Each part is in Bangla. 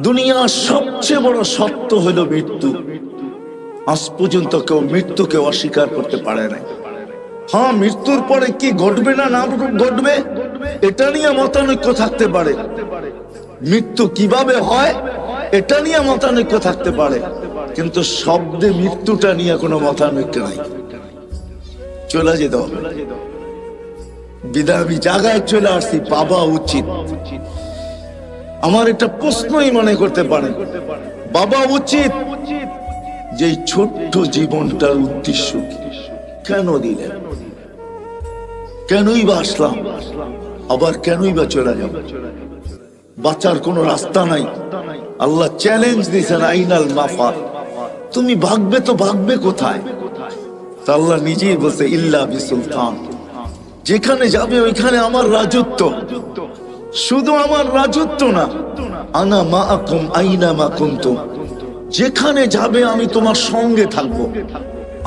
দুনিয়ার সবচেয়ে বড় সত্য হলো মৃত্যু। আজ পর্যন্ত কেউ মৃত্যুকে অস্বীকার করতে পারে না। হ্যাঁ, মৃত্যুর পরে কি ঘটবে না না ঘটবে এটা নিয়ে মতানৈক্য থাকতে পারে, মৃত্যু কিভাবে হয় এটা নিয়ে মতানৈক্য থাকতে পারে, কিন্তু শব্দে মৃত্যুটা নিয়ে কোনো মতানৈক্য নাই। চলে যেতে হবে। বিদায় আমি জায়গায় চলে আসছি, বাবা উচিত। আমার একটা প্রশ্নই মনে করতে পারেন, বাবা উচিত যে ছোট্ট জীবনটার উদ্দেশ্য কি? কেন দিলেন? কেনই বা আসলাম, আবার কেনই বা চলে যাব? বাঁচার কোন রাস্তা নাই। আল্লাহ চ্যালেঞ্জ দিয়েছেন, আইনাল মাফার, তুমি ভাগবে তো ভাগবে কোথায়? আল্লাহ নিজেই বলছে, ইল্লা বিসুলতান, যেখানে যাবে ওইখানে আমার রাজত্ব। শুধু আমার রাজত্ব না, আনা মাআকুম আইনা মা কুনতুম, যেখানে যাবে আমি তোমার সঙ্গে থাকবো।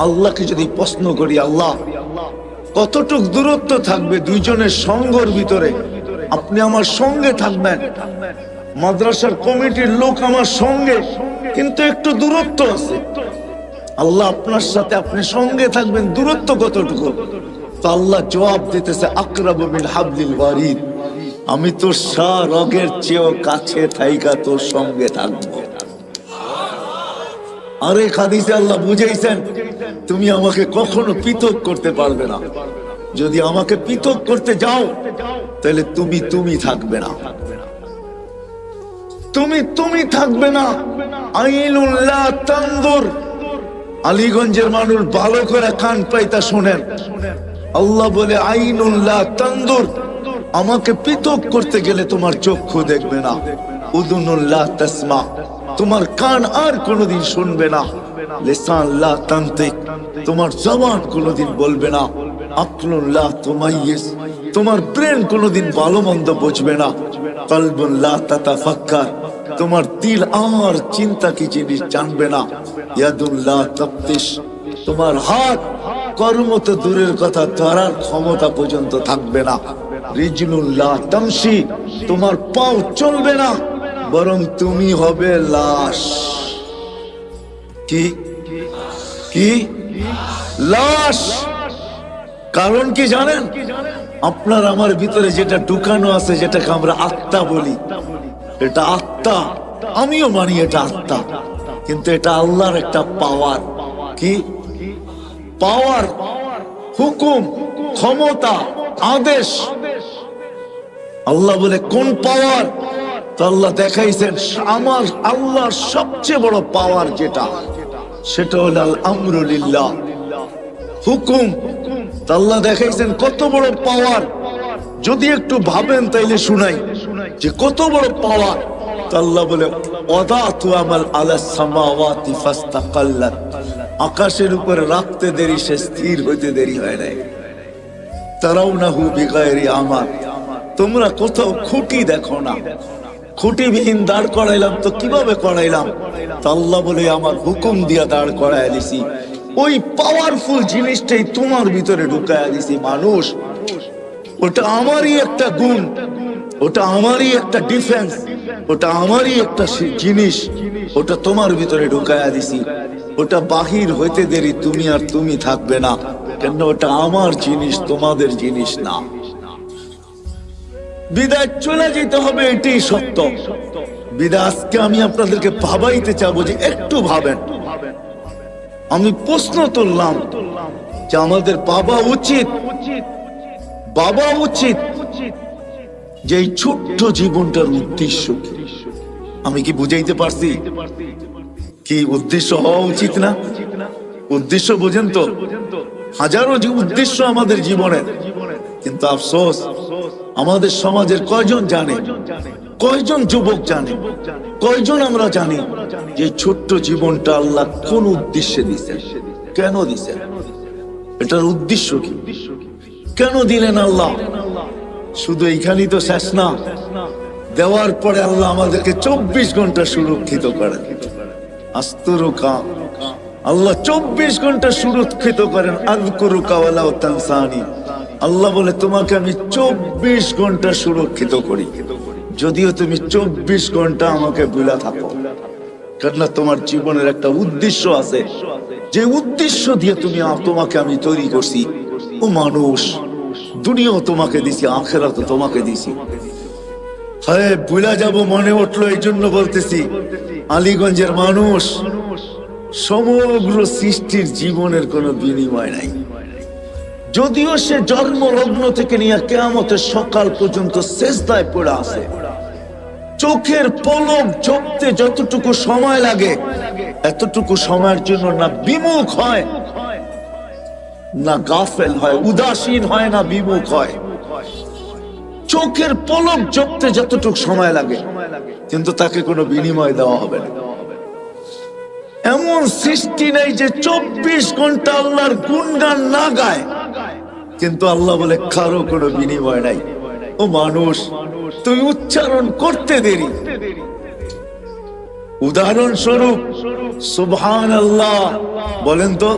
আল্লাহকে যদি প্রশ্ন করি, আল্লাহ কতটুক দূরত্ব থাকবে দুইজনের সঙ্গের ভিতরে, আপনি আমার সঙ্গে থাকবেন? মাদ্রাসার কমিটির লোক আমার সঙ্গে, কিন্তু একটু দূরত্ব আছে। আল্লাহ আপনার সাথে আপনি সঙ্গে থাকবেন, দূরত্ব কতটুকু? তো আল্লাহ জবাব দিতেছে, আকরাবু মিন হাবলিল ওয়ারিদ, আমি তোর রগের চেয়েও কাছে থাইকা তোর সঙ্গে থাকবো। আরে হাদিসে আল্লাহ বুঝাইছেন, তুমি আমাকে কখনো পৃথক করতে পারবে না। যদি আমাকে পৃথক করতে যাও তাহলে তুমি থাকবে না, তুমি থাকবে না। আইনুল্লাহ তানদুর, আলীগঞ্জের মানুষ ভালো করে কান পাইতা শোনেন। আল্লাহ বলে, আইনুল্লাহ তানদুর, আমাকে পৃথক করতে গেলে তোমার চক্ষু দেখবে না। উযুনুল্লাহ তাসমা, তোমার কান আর কোনোদিন শুনবে না। লিসান লা তানতিক, তোমার জবান কোনোদিন বলবে না। আকলুল্লাহ তুমাইয়িজ, তোমার ব্রেন কোনোদিন ভালো মন্দ বুঝবে না। কলবুন লা তাতাফাক্কার, তোমার দিল আর চিন্তা কি জিনিস জানবে না। ইয়াদুল্লাহ তাফতিশ, তোমার হাত কর্ম তো দূরের কথা, ধরার ক্ষমতা পর্যন্ত থাকবে না। রিজলুল্লাহ তামশি, তোমার পাও চলবে না, বরং তুমি হবে লাশ। কি কি লাশ? কারণ কি জানেন? আপনার আমার ভিতরে যেটা ঢুকানো আছে, যেটাকে আমরা আত্মা বলি, এটা আত্মা, আমিও মানি এটা আত্মা, কিন্তু এটা আল্লাহর একটা পাওয়ার। কি পাওয়ার? হুকুম, ক্ষমতা, আদেশ। আল্লাহ বলে কোন পাওয়ার? তো আল্লাহ দেখাইছেন, আমার আল্লাহর সবচেয়ে বড় পাওয়ার যেটা, সেটা হল আল আমরু লিল্লাহ, হুকুম। তো আল্লাহ দেখাইছেন কত বড় পাওয়ার। যদি একটু ভাবেন তাইলে শুনাই যে কত বড় পাওয়ার। তো আল্লাহ বলে, ওয়াদাতু আমাল আলাস সামাওয়াতি ফাস্তাকাল্লাত, আকাশের উপরে রাখতে দেরি, সে স্থির হইতে দেরি হয় নাই। তারাউনাহু বিগাইরি আমাল, তোমরা কোথাও খুঁটি দেখো না। খুঁটিবিহীন দাঁড় করাইলাম, তো কিভাবে করাইলাম? তা আল্লাহ বলে, আমার হুকুম দিয়া দাঁড় করাইয়া দিছি। ওই পাওয়ারফুল জিনিসটাই তোমার ভিতরে ঢুকাইয়া দিছি। মানুষ, ওটা আমারই একটা গুণ, ওটা আমারই একটা ডিফেন্স, ওটা আমারই একটা জিনিস, ওটা তোমার ভিতরে ঢুকাইয়া দিছি। ওটা বাহির হইতে দেরি, তুমি আর তুমি থাকবে না, কেন ওটা আমার জিনিস, তোমাদের জিনিস না। বিদায় চলে যেতে হবে, এটাই সত্য। বিদায় আজকে আমি আপনাদেরকে ভাবাইতে চাবো যে একটু ভাবেন। আমি প্রশ্ন তুললাম যে আমাদের বাবা উচিত যে এই ছোট্ট জীবনটার উদ্দেশ্য কি? আমি কি বুঝাইতে পারছি? কি উদ্দেশ্য হওয়া উচিত না? উদ্দেশ্য বোঝেন তো? হাজারো উদ্দেশ্য আমাদের জীবনে, কিন্তু আফসোস আমাদের সমাজের কয়জন জানে, কয়জন যুবক জানে, কয়জন আমরা জানি যে ছোট্ট জীবনটা আল্লাহ কোন উদ্দেশ্যে দিছেন, কেন দিছেন, এটার উদ্দেশ্য কি, কেন দিলেন আল্লাহ? শুধু এইখানেই তো শেষ না, দেওয়ার পরে আল্লাহ আমাদেরকে 24 ঘন্টা সুরক্ষিত করেন। আস্তুরুকা, আল্লাহ 24 ঘন্টা সুরক্ষিত করেন। আযকুরুকা ওয়ালা তানসানি, আল্লাহ বলে তোমাকে আমি 24 ঘন্টা সুরক্ষিত করি। যদিও তুমি 24 ঘন্টা আমাকে ভুলা থাকো, কেননা তোমার জীবনের একটা উদ্দেশ্য আছে, যে উদ্দেশ্য দিয়ে তোমাকে আমি তৈরি করছি। ও মানুষ, দুনিয়াও তোমাকে দিছি, আখিরাতও তোমাকে দিছি। হ্যাঁ, ভুলা যাব মনে উঠলো, এই জন্য বলতেছি, আলীগঞ্জের মানুষ, সমগ্র সৃষ্টির জীবনের কোনো বিনিময় নাই। যদিও সে জন্মলগ্ন থেকে নিয়ে কিয়ামতের সকাল পর্যন্ত সেজদায় পড়ে আছে, চোখের পলক ঝপতে যতটুকু সময় লাগে, এতটুকু সময়ের জন্য না বিমুখ হয়, না গাফেল হয়, উদাসীন হয়, না বিমুখ হয়। চোখের পলক ঝপতে যতটুকু সময় লাগে, কিন্তু তাকে কোনো বিনিময় দেওয়া হবে না। এমন সৃষ্টি নেই যে 24 ঘন্টা আল্লাহর গুণগান না গায়, কিন্তু আল্লাহ বলে কারো কোনো বিনিময় নাই। ও মানুষ, তুই উচ্চারণ করতে দেরি। উদাহরণস্বরূপ সুবহানাল্লাহ বলেন তো,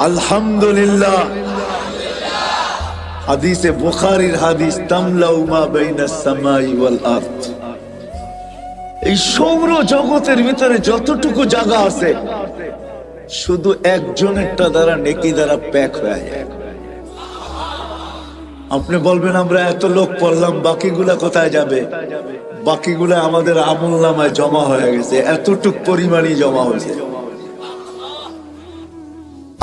আলহামদুলিল্লাহ। হাদিসে বুখারীর হাদিস, তামলাউ মা বাইনাস সামাই ওয়াল আরদ। এই সৌর জগতের ভিতরে যতটুকু জায়গা আছে, শুধু একজনেরটা দ্বারা নেকি দ্বারা প্যাক হয়ে যায়। আপনি বলবেন আমরা এত লোক পড়লাম, বাকিগুলা কোথায় যাবে? বাকিগুলা আমাদের আমলনামায় জমা হয়ে গেছে, এতটুক পরিমাণই জমা হয়েছে।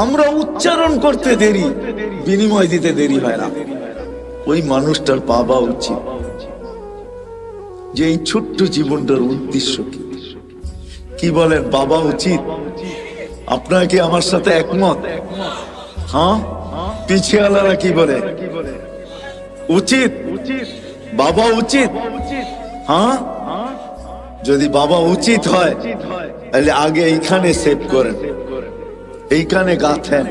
আমরা উচ্চারণ করতে দেরি, বিনিময় দিতে দেরি হয় না। ওই মানুষটার পাওয়া উচিত যে এই ছোট্ট জীবনটার উদ্দেশ্য কি। কি বলেন, বাবা উচিত? আপনারা কি আমার সাথে একমত? হ্যাঁ, পিছিয়ালারা কি বলে? উচিত, বাবা উচিত। হ্যাঁ, যদি বাবা উচিত হয় তাহলে আগে এইখানে সেভ করেন, এইখানে গাঁথেন,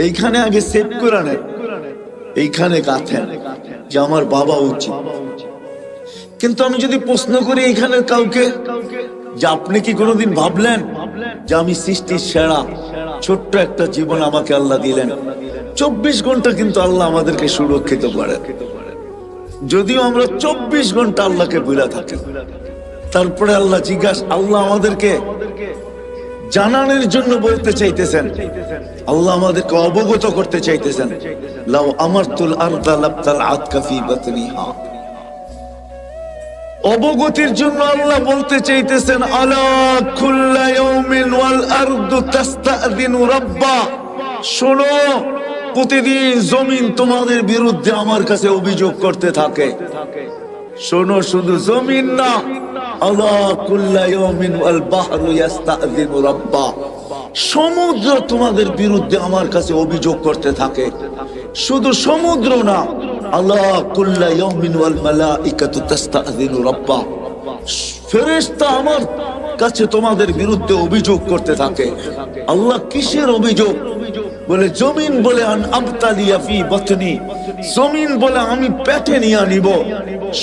এইখানে আগে সেভ করে নেন, এইখানে গাঁথেন যে আমার বাবা উচিত। কিন্তু আমি যদি প্রশ্ন করি এইখানে কাউকে যে আপনি কি কোনোদিন ভাবলেন যে আমি সৃষ্টির সেরা, ছোট্ট একটা জীবন আমাকে আল্লাহ দিলেন, 24 ঘন্টা কিন্তু আল্লাহ আমাদেরকে সুরক্ষিত করেন। যদিও আমরা 24 ঘন্টা আল্লাহকে ভুলে থাকি, তারপরে আল্লাহ আল্লাহ আমাদেরকে জানানোর জন্য বলতে চাইতেছেন, আল্লাহ আমাদেরকে অবগত করতে চাইতেছেন, লাউ আমারতুল আরদা লাবতাল আতকা ফি বাতনিহা। অবগতির জন্য আল্লাহ বলতে চাইতেছেন, আলা কুল্লা ইয়াউমিন ওয়াল আরদু তাস্তাযিনু রাব্বা। শোনো, প্রতিদিন জমিন তোমাদের বিরুদ্ধে আমার কাছে অভিযোগ করতে থাকে। শোনো, শুধু জমিন না, আলা কুল্লা ইয়াউমিন ওয়াল বাহরু ইস্তাযিনু রাব্বা। সমুদ্র তোমাদের বিরুদ্ধে আমার কাছে অভিযোগ করতে থাকে। শুধু সমুদ্র না, আলা কুল্লা ইয়াউমিন ওয়াল মালাইকাতু তাস্তাযিনু রাব্বা। ফেরেশতা আমার কাছে তোমাদের বিরুদ্ধে অভিযোগ করতে থাকে। আল্লাহ কিসের অভিযোগ? বলে জমিন বলে আন আবতালিয়া ফি বাতনি, জমিন বলে আমি পেটে নিয়ে নিব।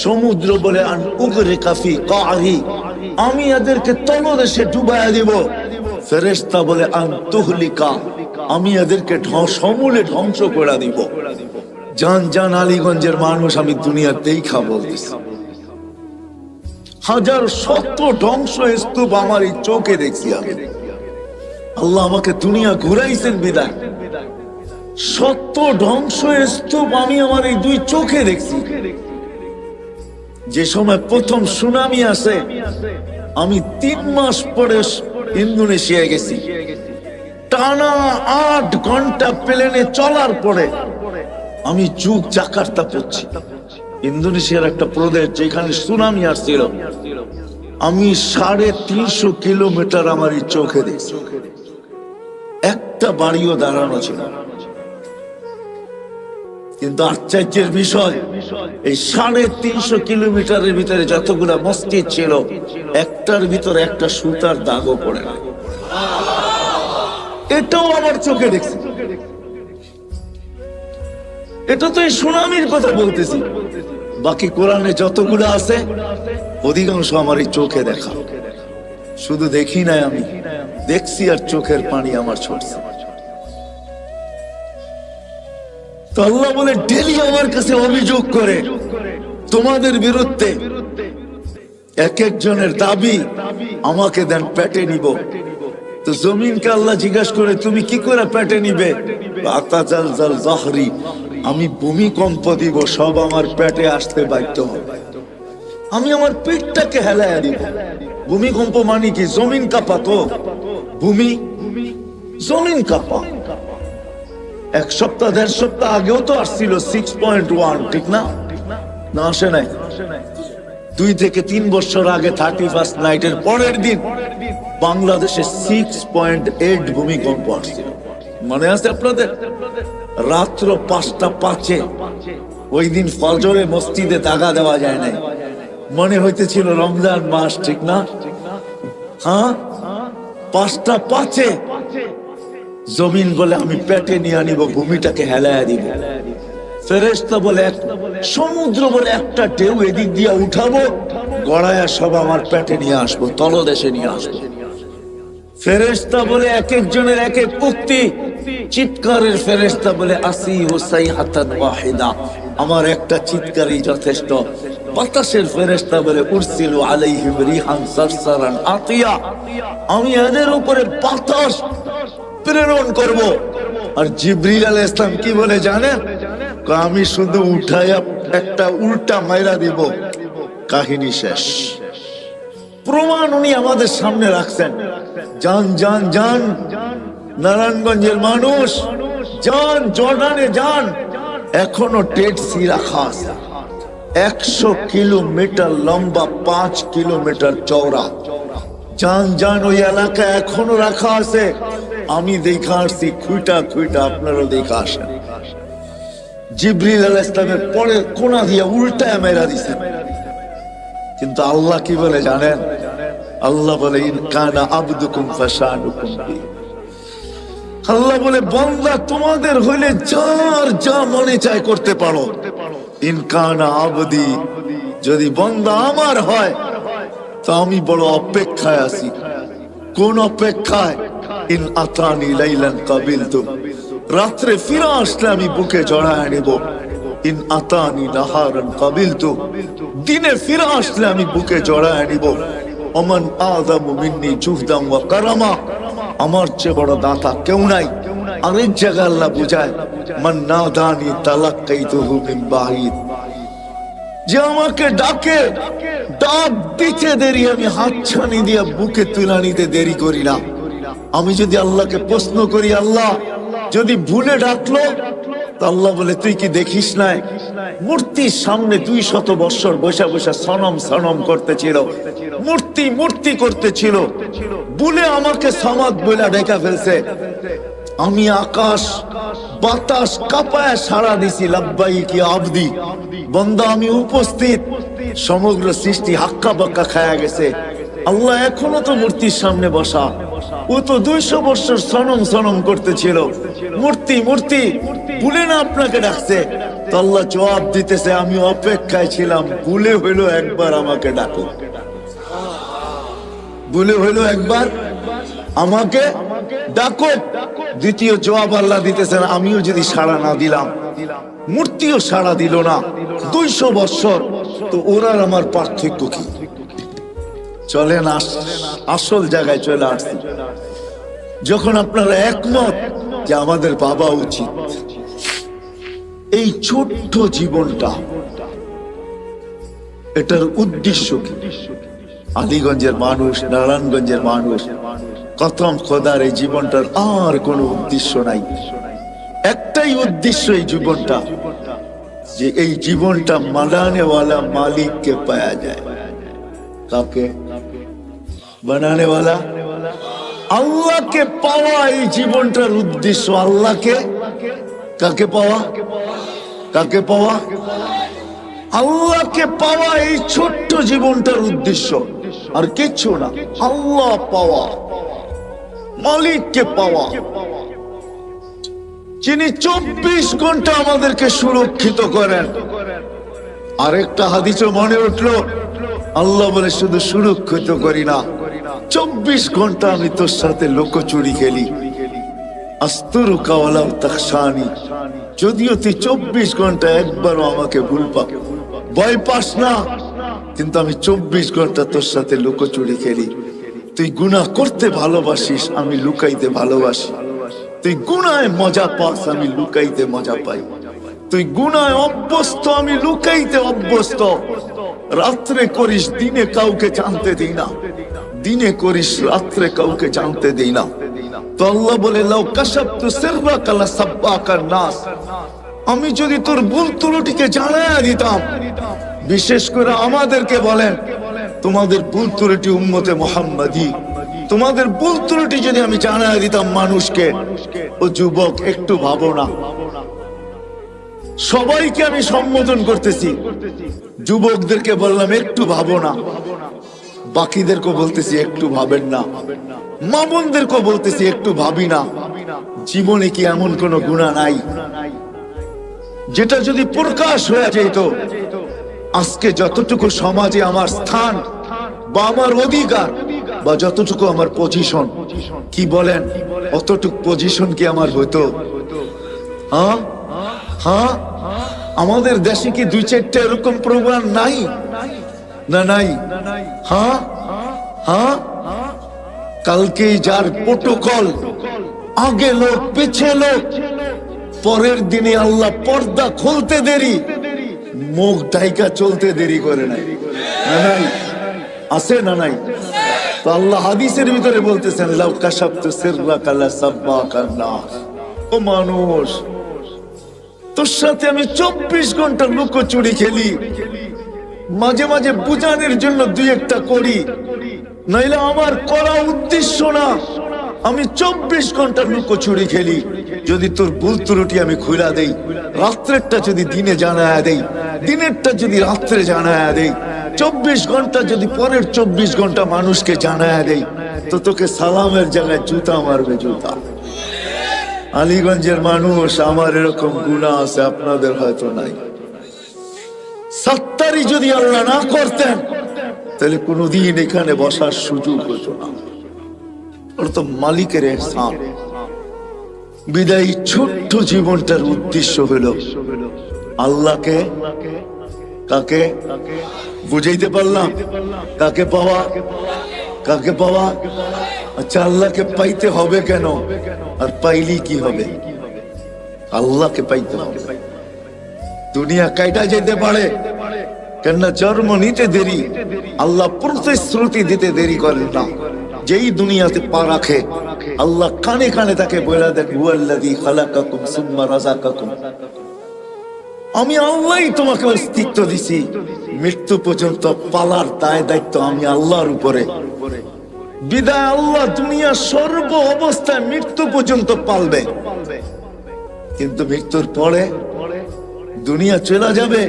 সমুদ্র বলে আন উগরিকা ফি কারি, আমি এদেরকে তলদেশে ডুবাইয়া দিব। ফেরেশতা বলে আন তুহলিকা, আমি এদেরকে সমূলে ধ্বংস করে দিব। জান জান আলীগঞ্জের মানুষ, আমি দুনিয়াতেই বলতেছি, হাজার শত ধ্বংস স্তূপ আমার এই চোখে দেখছি আমি। আল্লাহ আমাকে দুনিয়া ঘুরাইছেন বিদায়, শত ধ্বংস স্তূপ আমি আমার এই দুই চোখে দেখছি। যে সময় প্রথম সুনামি আসে, আমি 3 মাস পরে ইন্দোনেশিয়া গেছি। টানা 8 ঘন্টা প্লেনে চলার পরে আমি জাকার্তা পড়ছি, ইন্দোনেশিয়ার একটা প্রদেশ যেখানে সুনামি আসছিল। আমি 350 কিলোমিটার আমার এই চোখে দেখছি, একটা বাড়িও দাঁড়ানো ছিল। কিন্তু আশ্চর্যের বিষয়, এই 350 কিলোমিটারের ভিতরে যতগুলা মসজিদ ছিল, একটার ভিতরে একটা সুতার দাগও পড়ে না। এটাও আমার চোখে দেখছি। এটা তো এই সুনামির কথা বলতেছি। বাকি কোরআনে যতগুলো আছে অধিকাংশ আমার এই চোখে দেখা। শুধু দেখি নাই, আমি দেখছি আর চোখের পানি আমার ছড়ছে। তো আল্লাহ বলে ডেলি আমার কাছে অভিযোগ করে, তোমাদের বিরুদ্ধে এক একজনের দাবি আমাকে দেন পেটে নিব। তো জমিনকে আল্লাহ জিজ্ঞাসা করে তুমি কি করে পেটে নিবে? আমি ভূমিকম্প দিব, সব আমার পেটে আসতে বাধ্য হবে। আমি আমার পেটটাকে হেলায়া দিব। ভূমিকম্প মানে কি? জমিন কাঁপা। তো ভূমি জমিন কাঁপা। এক সপ্তাহ 1.5 সপ্তাহ আগেও তো আসছিল 6.1, ঠিক না? না আসে নাই? 2 থেকে 3 বছর আগে 31st নাইটের পরের দিন বাংলাদেশে 6.8 ভূমিকম্প আসছিল। মনে আছে আপনাদের? রাত্র 5টা 5-এ ওই দিন ফজরে মসজিদে দাগা দেওয়া যায় নাই, মনে হইতেছিল রমজান মাস, ঠিক না? হ্যাঁ, 5টা 5-এ জমিন বলে আমি পেটে নিয়ে আনিব, ভূমিটাকে হেলায়া দিব। ফেরেশতা বলে সমুদ্র বলে একটা ঢেউ এদিক দিয়ে উঠাবো, গড়ায়া সব আমার পেটে নিয়ে আসবো, তলদেশে নিয়ে আসবো। ফেরেশতা বলে এক একজনের এক এক উক্তি। চিৎকারের ফেরেশতা বলে আসি হুসাই হাতান ওয়াহিদা, আমার একটা চিৎকারই যথেষ্ট। বাতাসের ফেরেশতা বলে উরসিলু আলাইহিম রিহান সারসারান আতিয়া, আমি এদের উপরে বাতাস প্রেরণ করব। আর জিবরিল আলাইহিস সালাম কি বলে জানেন? আমি শুধু উঠায়া একটা উল্টা মাইরা দিব, কাহিনী শেষ। প্রমাণ উনি আমাদের সামনে রাখছেন। যান যান যান নারায়ণগঞ্জের মানুষ, যান জর্ডানে যান, এখনো ডেড সি রাখা আছে। 100 কিলোমিটার লম্বা, 5 কিলোমিটার চওড়া। যান যান, ওই এলাকা এখনো রাখা আছে। আমি দেখা আসছি খুঁটা খুঁটা, আপনারও দেখা আসেন। জিবরিল আলাইহিস সালামের পরের কোনা দিয়ে উল্টায় মেরা দিছেন। কিন্তু আল্লাহ কি বলে জানেন? আল্লাহ বলে ইন কানা আবদুকুম ফাশানুকুম বি। আল্লাহ বলে বান্দা তোমাদের হইলে যার যা মনে চায় করতে পারো। ইন কানা আবদি, যদি বান্দা আমার হয় তো আমি বড় অপেক্ষায় আছি। কোন অপেক্ষায়? ইন আতানি লাইলান কাবিলতু, রাত্রে ফিরে আসলে আমি বুকে জড়ায় নেব। ইন আতানি নাহারান কাবিলতু, দিনে ফিরে আসলে আমি বুকে জড়ায় নিব। ওমান আযামু মিন্নি জুহদান ওয়া কারামা, আমার চেয়ে বড় দাতা কেউ নাই। আরেক জায়গায় আল্লাহ বুঝায় মান নাদানি তালাক্কাইতুহু মিন বাঈদ, যে আমাকে ডাকে, ডাক দিতে দেরি, আমি হাতছানি দিয়ে বুকে তুলে নিতে দেরি করি না। আমি যদি আল্লাহকে প্রশ্ন করি, আল্লাহ যদি ভুলে ডাকলো, তো আল্লাহ বলে তুই কি দেখিস নাই মূর্তির সামনে 200 বছর বসে বসে সনম সনম করতেছিল, মূর্তি মূর্তি করতেছিল, ভুলে আমাকে সমাদ বলে ডেকে ফেলছে। আমি আকাশ বাতাস কাঁপায় সাড়া দিছি, লাব্বাইকি আবদি, বান্দা আমি উপস্থিত। সমগ্র সৃষ্টি হাক্কা বাক্কা খায়া গেছে। আল্লাহ এখনো তো মূর্তির সামনে বসা, ও তো 200 বছর সনম সনম করতেছিল, মূর্তি মূর্তি, ভুলে না আপনাকে ডাকছে। তো আল্লাহ জবাব দিতেছে আমি অপেক্ষায় ছিলাম, ভুলে হইলো একবার আমাকে ডাকো, ভুলে হইলো একবার আমাকে ডাকো। দ্বিতীয় জবাব আল্লাহ দিতেছেন আমিও যদি সাড়া না দিলাম, মূর্তিও সাড়া দিল না 200 বছর, তো ওরার আমার পার্থক্য কি? চলেন আসল জায়গায় চলে আসছি। যখন আপনারা একমত যে আমাদের বাবা উচিত, এই ছোট্ট জীবনটা, এটার উদ্দেশ্য কি? আলীগঞ্জের মানুষ, নারায়ণগঞ্জের মানুষ, কসম খোদার এই জীবনটার আর কোনো উদ্দেশ্য নাই। একটাই উদ্দেশ্য এই জীবনটা, যে এই জীবনটা বানানেওয়ালা মালিককে পাওয়া যায়। কাকে? বানানেওয়ালা আল্লাহকে পাওয়া, এই জীবনটার উদ্দেশ্য। আল্লাহকে কাকে পাওয়া? কাকে পাওয়া? আল্লাহকে পাওয়া, এই ছোট্ট জীবনটার উদ্দেশ্য, আর কিচ্ছু না। আল্লাহ পাওয়া, মালিককে পাওয়া, যিনি 24 ঘন্টা আমাদেরকে সুরক্ষিত করেন। আরেকটা হাদিসে মনে উঠলো, আল্লাহ বলে শুধু সুরক্ষিত করি না, 24 ঘন্টা আমি তোর সাথে লুকোচুরি খেলি। আস্তুরুকা ওয়ালাউ তাখশানি, যদিও তুই 24 ঘন্টা একবারও আমাকে ভয় পাস না, কিন্তু আমি 24 ঘন্টা তোর সাথে লুকোচুরি খেলি। তুই গুনাহ করতে ভালোবাসিস, আমি লুকাইতে ভালোবাসি। তুই গুনায় মজা পাস, আমি লুকাইতে মজা পাই। তুই গুনায় অভ্যস্ত, আমি লুকাইতে অভ্যস্ত। রাত্রে করিস, দিনে কাউকে জানতে দিই না। দিনে করিস, রাত্রে কাউকে জানতে দিই না। তো আল্লাহ বলে, লাউ কাশাফতু সিররাকা লাসাব্বাকান নাস, আমি যদি তোর ভুল ত্রুটিকে জানাইয়া দিতাম। বিশেষ করে আমাদেরকে বলেন, তোমাদের ভুল ত্রুটি উম্মতে মুহাম্মাদি, তোমাদের ভুল ত্রুটি যদি আমি জানাইয়া দিতাম মানুষকে, ও যুবক একটু ভাবো না। সবাইকে আমি সম্বোধন করতেছি, যুবকদেরকে বললাম একটু ভাবো না, বাকিদেরকে বলতেছি একটু ভাবেন না, মা বোনদেরকে বলতেছি একটু ভাবি না। জীবনে কি এমন কোন গুনাহ নাই যেটা যদি প্রকাশ হয়ে যেত, আজকে যতটুকু সমাজে আমার স্থান বা আমার অধিকার বা যতটুকু আমার পজিশন, কি বলেন অতটুকু পজিশন কি আমার হতো? হ্যাঁ হ্যাঁ, আমাদের দেশে কি 2-4টা এরকম প্রোগ্রাম নাই? না নাই। হ্যাঁ হ্যাঁ, কালকে যার প্রোটোকল, আগে লোক পিছে লোক, পরের দিনে আল্লাহ পর্দা খুলতে দেরি, মুখ ঢাইকা চলতে দেরি করে নাই। না নাই, আছে না নাই? তো আল্লাহ হাদিসের ভিতরে বলতেছেন, লাউ কাশাফতু সিররাকা লাসাব্বাকান নাস। ও মানুষ, তোর সাথে আমি 24 ঘন্টা লুকোচুরি খেলি, মাঝে মাঝে বুঝানোর জন্য 2-1টা করি, নাইলে আমার করা উদ্দেশ্য না। আমি 24 ঘন্টা লুকোচুরি খেলি। যদি তোর ভুল ত্রুটি আমি খুলা দেই, রাত্রেরটা যদি দিনে জানায়া দেই, দিনেরটা যদি রাত্রে জানায়া দেই, 24 ঘন্টা যদি পরের 24 ঘন্টা মানুষকে জানায়া দেই, তো তোকে সালামের জায়গায় জুতা মারবে, জুতা। আলীগঞ্জের মানুষ, আমার এরকম গুনাহ আছে, আপনাদের হয়তো নাই। সত্তারি যদি আল্লাহ না করতেন, তাহলে কোনদিন এখানে বসার সুযোগ হতো না। ওর তো মালিকের ইহসান। বিদায়ী ছোট্ট জীবনটার উদ্দেশ্য হলো আল্লাহকে, কাকে বুঝাইতে পারলাম? কাকে পাওয়া, কাকে পাওয়া? আচ্ছা, আল্লাহকে পাইতে হবে কেন? আর পাইলি কি হবে? আল্লাহকে পাইতে হবে। দুনিয়া কাইটা যেতে পারে, কেননা জন্ম নিতে দেরি, আল্লাহ প্রতিশ্রুতি দিতে দেরি করেন না। যেই দুনিয়াতে পা রাখে, আল্লাহ কানে কানে তাকে বলে দেন, হুয়াল্লাযী খালাকাকুম সুম্মা রাযাকাকুম, আমি আল্লাহই তোমাকে অস্তিত্ব দিছি, মৃত্যু পর্যন্ত পালার দায় দায়িত্ব আমি আল্লাহর উপরে। বিদায় আল্লাহ দুনিয়া সর্ব অবস্থায় মৃত্যু পর্যন্ত পালবে, কিন্তু মৃত্যুর পরে দুনিয়া চলে যাবে,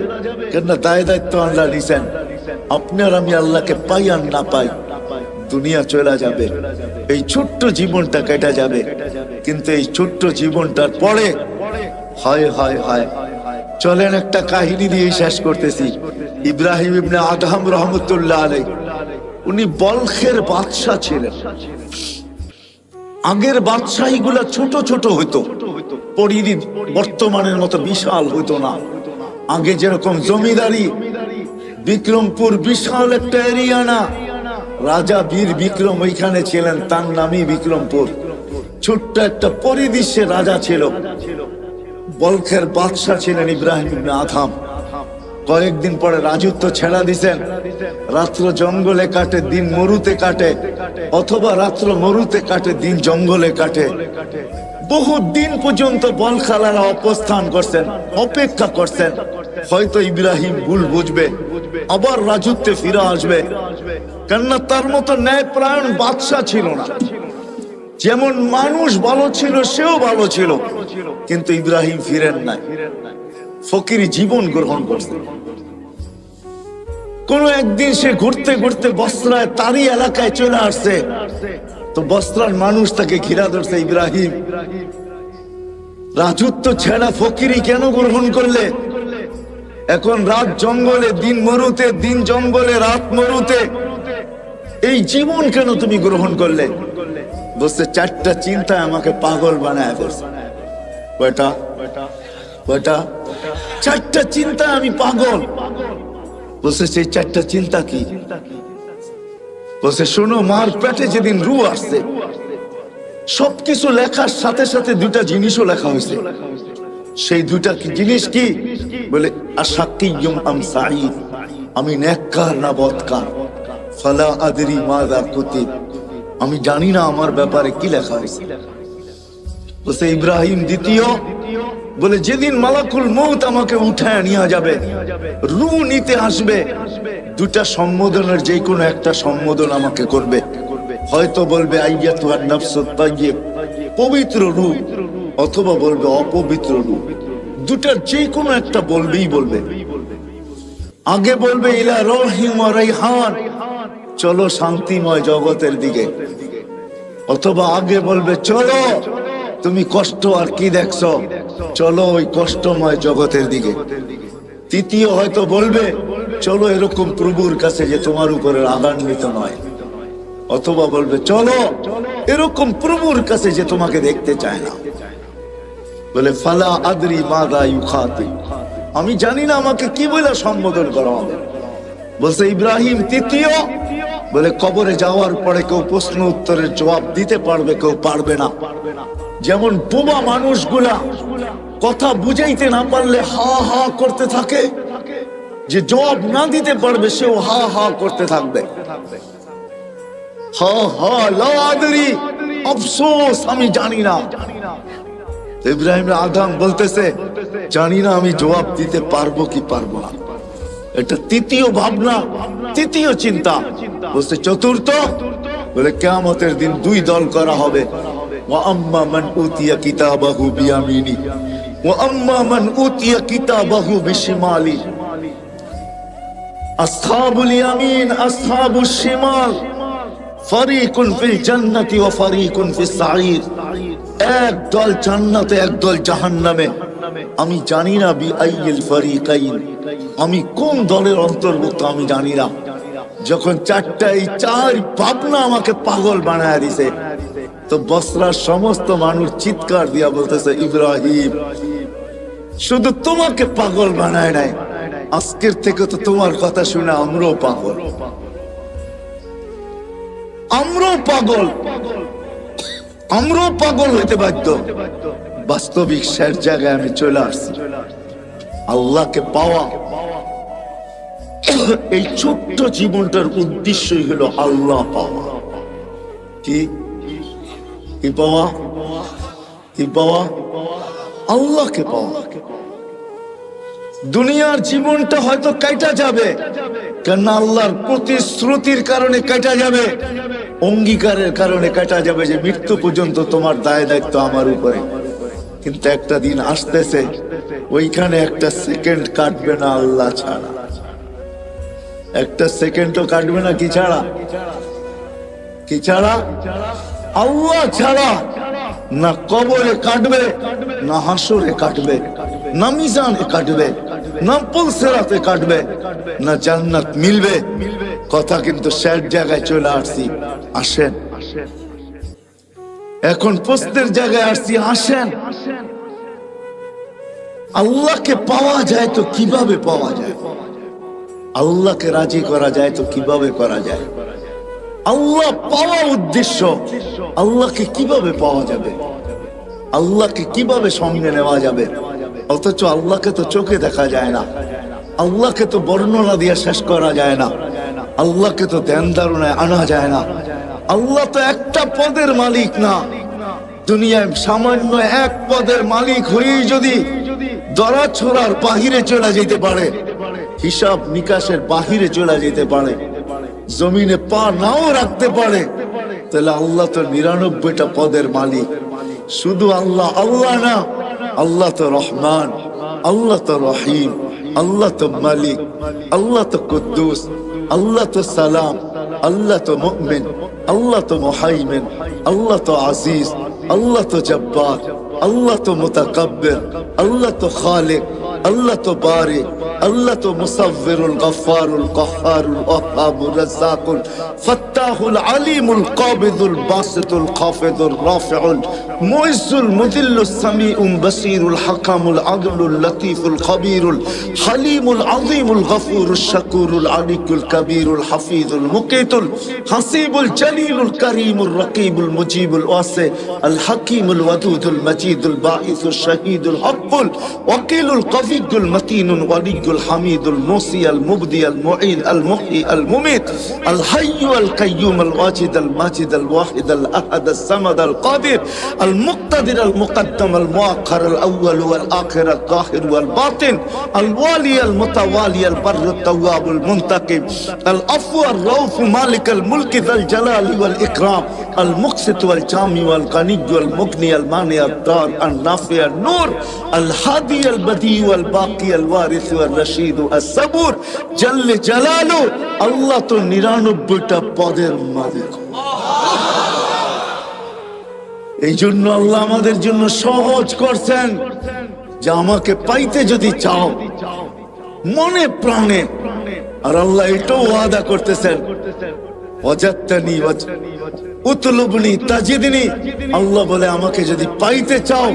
কেননা দায় দায়িত্ব আল্লাহ নিছেন। আপনার আমি আল্লাহকে পাই আর না পাই, দুনিয়া চলে যাবে, এই ছোট্ট জীবনটা কেটে যাবে। কিন্তু এই ছোট্ট জীবনটার পরে হায় হায় হায়, চলেন একটা কাহিনী দিয়ে শেষ করতেছি। ইব্রাহিম ইবনে আদহাম রহমতুল্লাহ আলাইহি, উনি বলখের বাদশা ছিলেন। আগের বাদশাহীগুলা ছোট ছোট হইতো, পরিধি বর্তমানের মতো বিশাল হইতো না। আগে যেরকম জমিদারি, বিক্রমপুর বিশাল একটা এরিয়া না, রাজা বীর বিক্রম ওইখানে ছিলেন, তার নামই বিক্রমপুর। ছোট্ট একটা পরিদৃশ্যে রাজা ছিল, বলখের বাদশা ছিলেন ইব্রাহিম ইবনে আদহাম। কয়েকদিন পরে রাজত্ব ছেড়া দিছেন। রাত্র জঙ্গলে কাটে, দিন মরুতে কাটে, অথবা রাত্র মরুতে কাটে, দিন জঙ্গলে কাটে। বহু দিন পর্যন্ত বলখালারা অবস্থান করছেন, অপেক্ষা করছেন, হয়তো ইব্রাহিম ভুল বুঝবে, আবার রাজত্বে ফিরে আসবে। কেননা তার মতো ন্যায়পরায়ণ বাদশা ছিল না। যেমন মানুষ ভালো ছিল, সেও ভালো ছিল, কিন্তু ইব্রাহিম ফিরেন নাই, ফকিরি জীবন গ্রহণ করছে। কোন একদিন সে ঘুরতে ঘুরতে বস্ত্রায় তারই এলাকায় চলে আসছে, তো বস্ত্রার মানুষ তাকে ঘিরা ধরছে, ইব্রাহিম রাজত্ব ছেড়া ফকিরি কেন গ্রহণ করলে? এখন রাত জঙ্গলে, দিন মরুতে, দিন জঙ্গলে, রাত মরুতে, এই জীবন কেন তুমি গ্রহণ করলে? বলছে, 4টা চিন্তা আমাকে পাগল বানায় ফেলছে। কয়টা? 4টা চিন্তা আমি পাগল। বলছে সেই চারটা চিন্তা কি? বলছে শোনো, মার পেটে যেদিন রু আসছে সবকিছু লেখার সাথে সাথে দুটা জিনিসও লেখা হয়েছে। সেই দুটা কি জিনিস কি? বলে আশাকিয়ুম আম সাঈদ, আমি নেককার না বদকার। ফালা আদরি মাযা কুতিব, আমি জানি না আমার ব্যাপারে কি লেখা হয়েছে। বলছে ইব্রাহিম দ্বিতীয়, বলে যেদিন মালাকুল মউত আমাকে উঠায় নিয়ে যাবে, রু নিতে আসবে, দুটা সম্বোধনের যে কোনো একটা সম্বোধন আমাকে করবে। হয়তো বলবে আইয়াতুহান নাফসুত তাইয়্যিব, পবিত্র রু, অথবা বলবে অপবিত্র রু। দুটার যে কোনো একটা বলবেই বলবে। আগে বলবে ইলা রহিম ওয়া রাইহান, চলো শান্তিময় জগতের দিকে। অথবা আগে বলবে চলো, তুমি কষ্ট আর কি দেখছো, চলো ওই কষ্টময় জগতের দিকে। তৃতীয় হয়তো বলবে চলো এরকম প্রভুর কাছে যে তোমার উপরে রাগান্বিত নয়। অথবা বলবে চলো এরকম প্রভুর কাছে যে তোমাকে দেখতে চায় না। বলে ফালা আদরি মাযা ইউখাতিব, আমি জানি না আমাকে কি বলে সম্বোধন করা হবে। বলছে ইব্রাহিম তৃতীয়, বলে কবরে যাওয়ার পরে কেউ প্রশ্ন উত্তরের জবাব দিতে পারবে, কেউ পারবে না। যেমন বোবা মানুষগুলা কথা বুঝাইতে না পারলে হা হা করতে থাকে, যে জবাব না দিতে পারবে সেও হা হা করতে থাকবে। হা হা লা আদরি, আফসোস আমি জানি না। ইব্রাহিম আদম বলতেছে জানি না আমি জবাব দিতে পারবো কি পারবো না। এটা তৃতীয় ভাবনা, তৃতীয় চিন্তা। বলছে চতুর্থ, বলে কিয়ামতের দিন দুই দল করা হবে। ওয়া আম্মা মান উতিয়া কিতাবাহু বিয়ামিনি ওয়া আম্মা মান উতিয়া কিতাবাহু বিশিমালি। আসহাবুল ইয়ামিন আসহাবুশ শিমাল, ফারিকুন ফিল জান্নাতি ওয়া ফারিকুন ফিস সাঈর। এক দল জান্নাতে, এক দল জাহান্নামে। আমি জানি না বি আইয়িল ফারিকাইন, আমি কোন দলের অন্তর্ভুক্ত আমি জানি না। যখন চার ভাবনা আমাকে পাগল বানায় দিছে, তো বসরার সমস্ত মানুষ চিৎকার দিয়া বলতেছে ইব্রাহিম শুধু তোমাকে পাগল বানায় নাই, আজকের থেকে তো তোমার কথা শুনে আমরাও পাগল, আমরাও পাগল, আমরাও পাগল হইতে বাধ্য। বাস্তবিক শেষ জায়গায় আমি চলে আসছি। আল্লাহকে পাওয়া, এই ছোট্ট জীবনটার উদ্দেশ্যই হলো আল্লাহ পাওয়া। কি কি পাওয়া? কি পাওয়া? আল্লাহকে পাওয়া। দুনিয়ার জীবনটা হয়তো কাটা যাবে, কেন আল্লাহর প্রতিশ্রুতির কারণে কাটা যাবে, অঙ্গীকারের কারণে কাটা যাবে যে মৃত্যু পর্যন্ত তোমার দায় দায়িত্ব আমার উপরে। কিন্তু একটা দিন আসতেছে, ওইখানে একটা সেকেন্ড কাটবে না আল্লাহ ছাড়া, একটা সেকেন্ডও কাটবে না। কি ছাড়া? কি ছাড়া? আল্লাহ ছাড়া। না কবরে কাটবে, না হাসরে কাটবে, না মিজানে কাটবে, না পুলসিরাতে কাটবে, না জান্নাত মিলবে। কথা কিন্তু শেষ জায়গায় চলে আসছি। আসেন, এখন প্রশ্নের জায়গায় আসছি। আসেন, আল্লাহকে পাওয়া যায় তো কিভাবে পাওয়া যায়? আল্লাহকে রাজি করা যায় তো কিভাবে করা যায়? আল্লাহ পাওয়া উদ্দেশ্য, আল্লাহকে কিভাবে পাওয়া যাবে? আল্লাহকে কিভাবে সঙ্গে নেওয়া যাবে? অথচ আল্লাহকে তো চোখে দেখা যায় না, আল্লাহকে তো বর্ণনা দিয়ে শেষ করা যায় না, আল্লাহকে তো ধ্যান ধারণায় আনা যায় না। আল্লাহ তো একটা পদের মালিক না। দুনিয়ায় সামান্য এক পদের মালিক হয়েই যদি দরা ছোড়ার বাহিরে চলে যেতে পারে, হিসাব নিকাশের বাহিরে চলে যেতে পারে, জমিনে পা নাও রাখতে পারে, তাহলে আল্লাহ তো ৯৯টা পদের মালিক। শুধু আল্লাহ আল্লাহ না, আল্লাহ তো রহমান, আল্লাহ তো রহিম, আল্লাহ তো মালিক, আল্লাহ তো কুদ্দুস, আল্লাহ তো সালাম, আল্লাহ তো মুমিন, আল্লাহ তো মুহাইমিন, আল্লাহ তো আজিজ, আল্লাহ তো জব্বার, আল্লাহ তো মুতাকাব্বির, আল্লাহ তো খালিক, আল্লাহ তো বারি, আল্লাহ তো মুসাব্বিরুল গফফারুল কাহ্হারুল ওয়াহ্হাবুর রাজ্জাকুল ফাত্তাহুল আলিমুল কাবিদুল বাসিতুল খাফিদুর রাফিউল মুইজ্জুল মুযিল্লুস সামিউম বাসীরুল হাকামুল আদলুল লতীফুল খবীরুল হালিমুল আযীমুল গফুরুশ শাকুরুল আলিকুল কবীরুল হাফিজুল মুকিতুল হাসিবুল জলিলুল করিমুর রকিবুল মুজিবুল ওয়াসি আল হাকিমুল ওয়াদুদুল মজিদুল বাঈসুশ শাহীদুল হক্কুল ওয়াকিলুল কবিয়্যুল মতিনুল ওয়ালিয়্যুল হামিদুল মুসি আল মুবদি আল মুঈদ আল মুহয়ি আল মুমীত আল হাইয়্যু আল কাইয়্যুম আল ওয়াজিদ আল মাজিদ আল ওয়াহিদ আল আহাদ আল সামাদ আল কাদির আল মুক্তাদির আল মুকদ্দম আল মুআক্খার আল আউয়াল ওয়াল আখির আল যাহির ওয়াল বাতিন আল ওয়ালি আল মুতাওয়ালি আল বাররু التواب المنتقم العفو الرؤوف مالك الملك ذا الجلال والإكرام المقسط والجامع والغني والمغني المانع الضار النافع النور الهادي البديع والباقي الوارث والرشيد الصبور جل جلاله الله তো 99টা পদের মালিক। এই জন্য আল্লাহ আমাদের জন্য সহজ করছেন যে আমাকে পাইতে যদি চাও মনে প্রাণে, আর আল্লাহ এটাও ওয়াদা করতেছেন ওয়াজাদতানি উতলুবনি তাজিদনি, আল্লাহ বলে আমাকে যদি পাইতে চাও,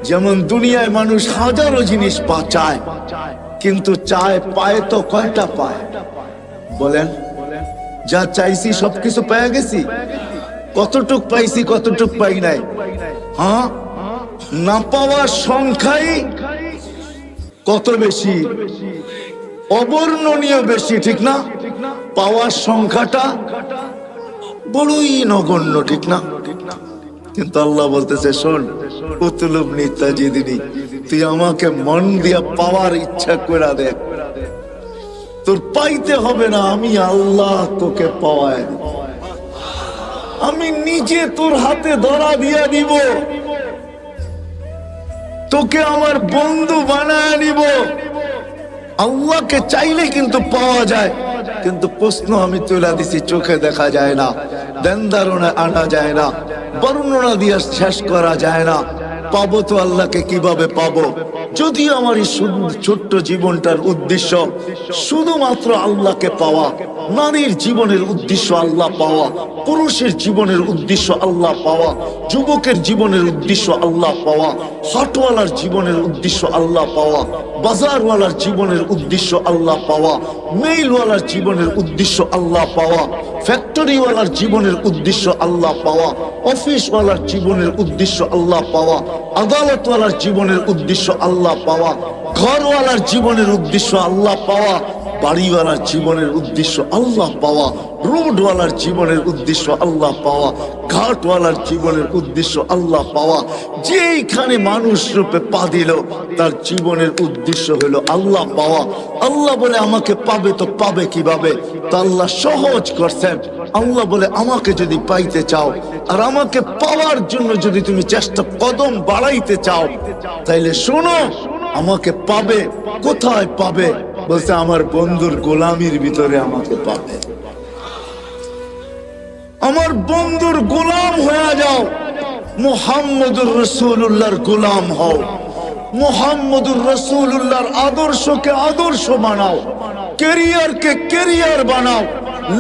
যেমন দুনিয়ায় মানুষ হাজারো জিনিস চায়, কিন্তু চায় পায় তো কয়টা পায় বলেন? যা চাইছি সবকিছু পেয়ে গেছি? কতটুক পাইছি কতটুক পাই নাই? হ্যাঁ, না পাওয়ার সংখ্যাই কত বেশি, অবর্ণনীয় বেশি, ঠিক না? পাওয়ার সংখ্যাটা বড়ই নগণ্য, ঠিক না? কিন্তু আল্লাহ বলতেছে শোন, উতলুবনি তাজিদনি, তুই আমাকে মন দিয়া পাওয়ার ইচ্ছা করে দেখ, তোর পাইতে হবে না, আমি আল্লাহ তোকে পাওয়ায়, আমি নিজে তোর হাতে ধরা দিয়া দিব, তোকে আমার বন্ধু বানায় নিব। আল্লাহকে চাইলে কিন্তু পাওয়া যায়, কিন্তু প্রশ্ন আমি তুলে দিছি, চোখে দেখা যায় না, ধ্যান ধারণা আনা যায় না, বর্ণনা দিয়ে শেষ করা যায় না। পাবো তো আল্লাহকে কিভাবে পাবো? যদি আমার এই ছোট্ট জীবনটার উদ্দেশ্য শুধুমাত্র আল্লাহকে পাওয়া, নারীর জীবনের উদ্দেশ্য আল্লাহ পাওয়া, পুরুষের জীবনের উদ্দেশ্য আল্লাহ পাওয়া, যুবকের জীবনের উদ্দেশ্য আল্লাহ পাওয়া, হাটওয়ালার জীবনের উদ্দেশ্য আল্লাহ পাওয়া, বাজারওয়ালার জীবনের উদ্দেশ্য আল্লাহ পাওয়া, মেইলওয়ালার জীবনের উদ্দেশ্য আল্লাহ পাওয়া, ফ্যাক্টরিওয়ালার জীবনের উদ্দেশ্য আল্লাহ পাওয়া, অফিসওয়ালার জীবনের উদ্দেশ্য আল্লাহ পাওয়া, আদালতওয়ালার জীবনের উদ্দেশ্য আল্লাহ পাওয়া, ঘরওয়ালার জীবনের উদ্দেশ্য আল্লাহ পাওয়া, বাড়িওয়ালার জীবনের উদ্দেশ্য আল্লাহ পাওয়া, রোডওয়ালার জীবনের উদ্দেশ্য আল্লাহ পাওয়া, ঘাটওয়ালার জীবনের উদ্দেশ্য আল্লাহ পাওয়া। যেইখানে মানুষ রূপে পা দিল তার জীবনের উদ্দেশ্য হলো আল্লাহ পাওয়া। আল্লাহ বলে আমাকে পাবে তো পাবে কিভাবে? তা আল্লাহ সহজ করছেন। আল্লাহ বলে আমাকে যদি পাইতে চাও আর আমাকে পাওয়ার জন্য যদি তুমি চেষ্টা কদম বাড়াইতে চাও, তাইলে শোনো, আমাকে পাবে। কোথায় পাবে? বলছে আমার বন্ধুর গোলামির ভিতরে আমাকে পাবে। আমার বন্ধুর গোলাম হয়ে যাও, মুহাম্মদুর রাসূলুল্লাহর গোলাম হও, মুহাম্মদুর রাসূলুল্লাহর আদর্শকে আদর্শ বানাও, ক্যারিয়ারকে ক্যারিয়ার বানাও,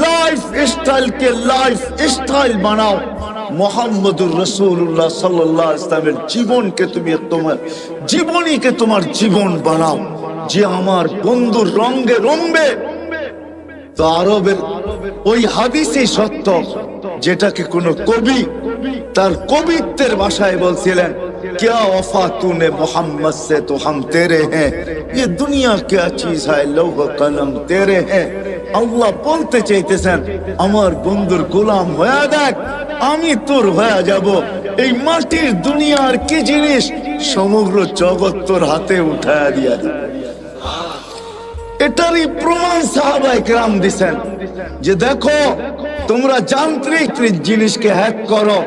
লাইফ স্টাইলকে লাইফ স্টাইল বানাও। মুহাম্মদুর রাসূলুল্লাহ সাল্লাল্লাহু আলাইহি ওয়াসাল্লামের জীবনকে তুমি তোমার জীবনীকে তোমার জীবন বানাও, যে আমার বন্ধুর রঙে রঙবে। তো আরবের ওই হাদিসই সত্য, যেটাকে কোন কবি তার কবিত্বের ভাষায় বলছিলেন, क्या वफा तूने मोहम्मद से तो हम तेरे हैं, ये दुनिया क्या चीज है, लौह कलम तेरे हैं। আল্লাহ বলতে চাইতেছেন আমার বন্ধুর গোলাম হয়ে দেখ, আমি তোর হয়ে যাব। এই মাটির দুনিয়ার কি জিনিস, সমগ্র জগৎ তোর হাতে উঠায়া দিয়া দে। এটারই প্রমাণ সাহাবায়ে কেরাম দিছেন যে দেখো, তোমরা যান্ত্রিক জিনিসকে হ্যাক করো,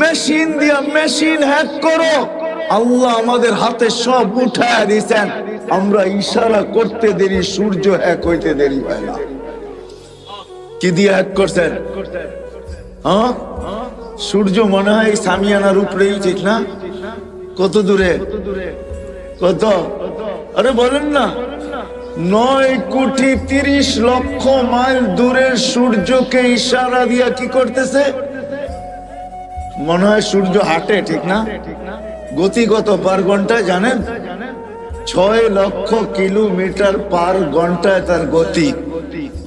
মেশিন দিয়া মেশিন হ্যাক করো, আল্লাহ আমাদের হাতে সব উঠায়া দিয়েছেন। আমরা ইশারা করতে দেরি, সূর্য হ্যাক হইতে দেরি হয় না। কি দিয়ে হ্যাক করছেন? হ্যাঁ, সূর্য মনে হয় সামিয়ানার উপরেই, ঠিক না? কত দূরে? কত? আরে বলেন না, 9,30,00,000 মাইল দূরের সূর্যকে ইশারা দিয়া কি করতেছে? মনে হয় সূর্য হাঁটে, ঠিক না? গতি কত পার ঘন্টায় জানেন? 6,00,000 কিলোমিটার পার ঘন্টায় তার গতি।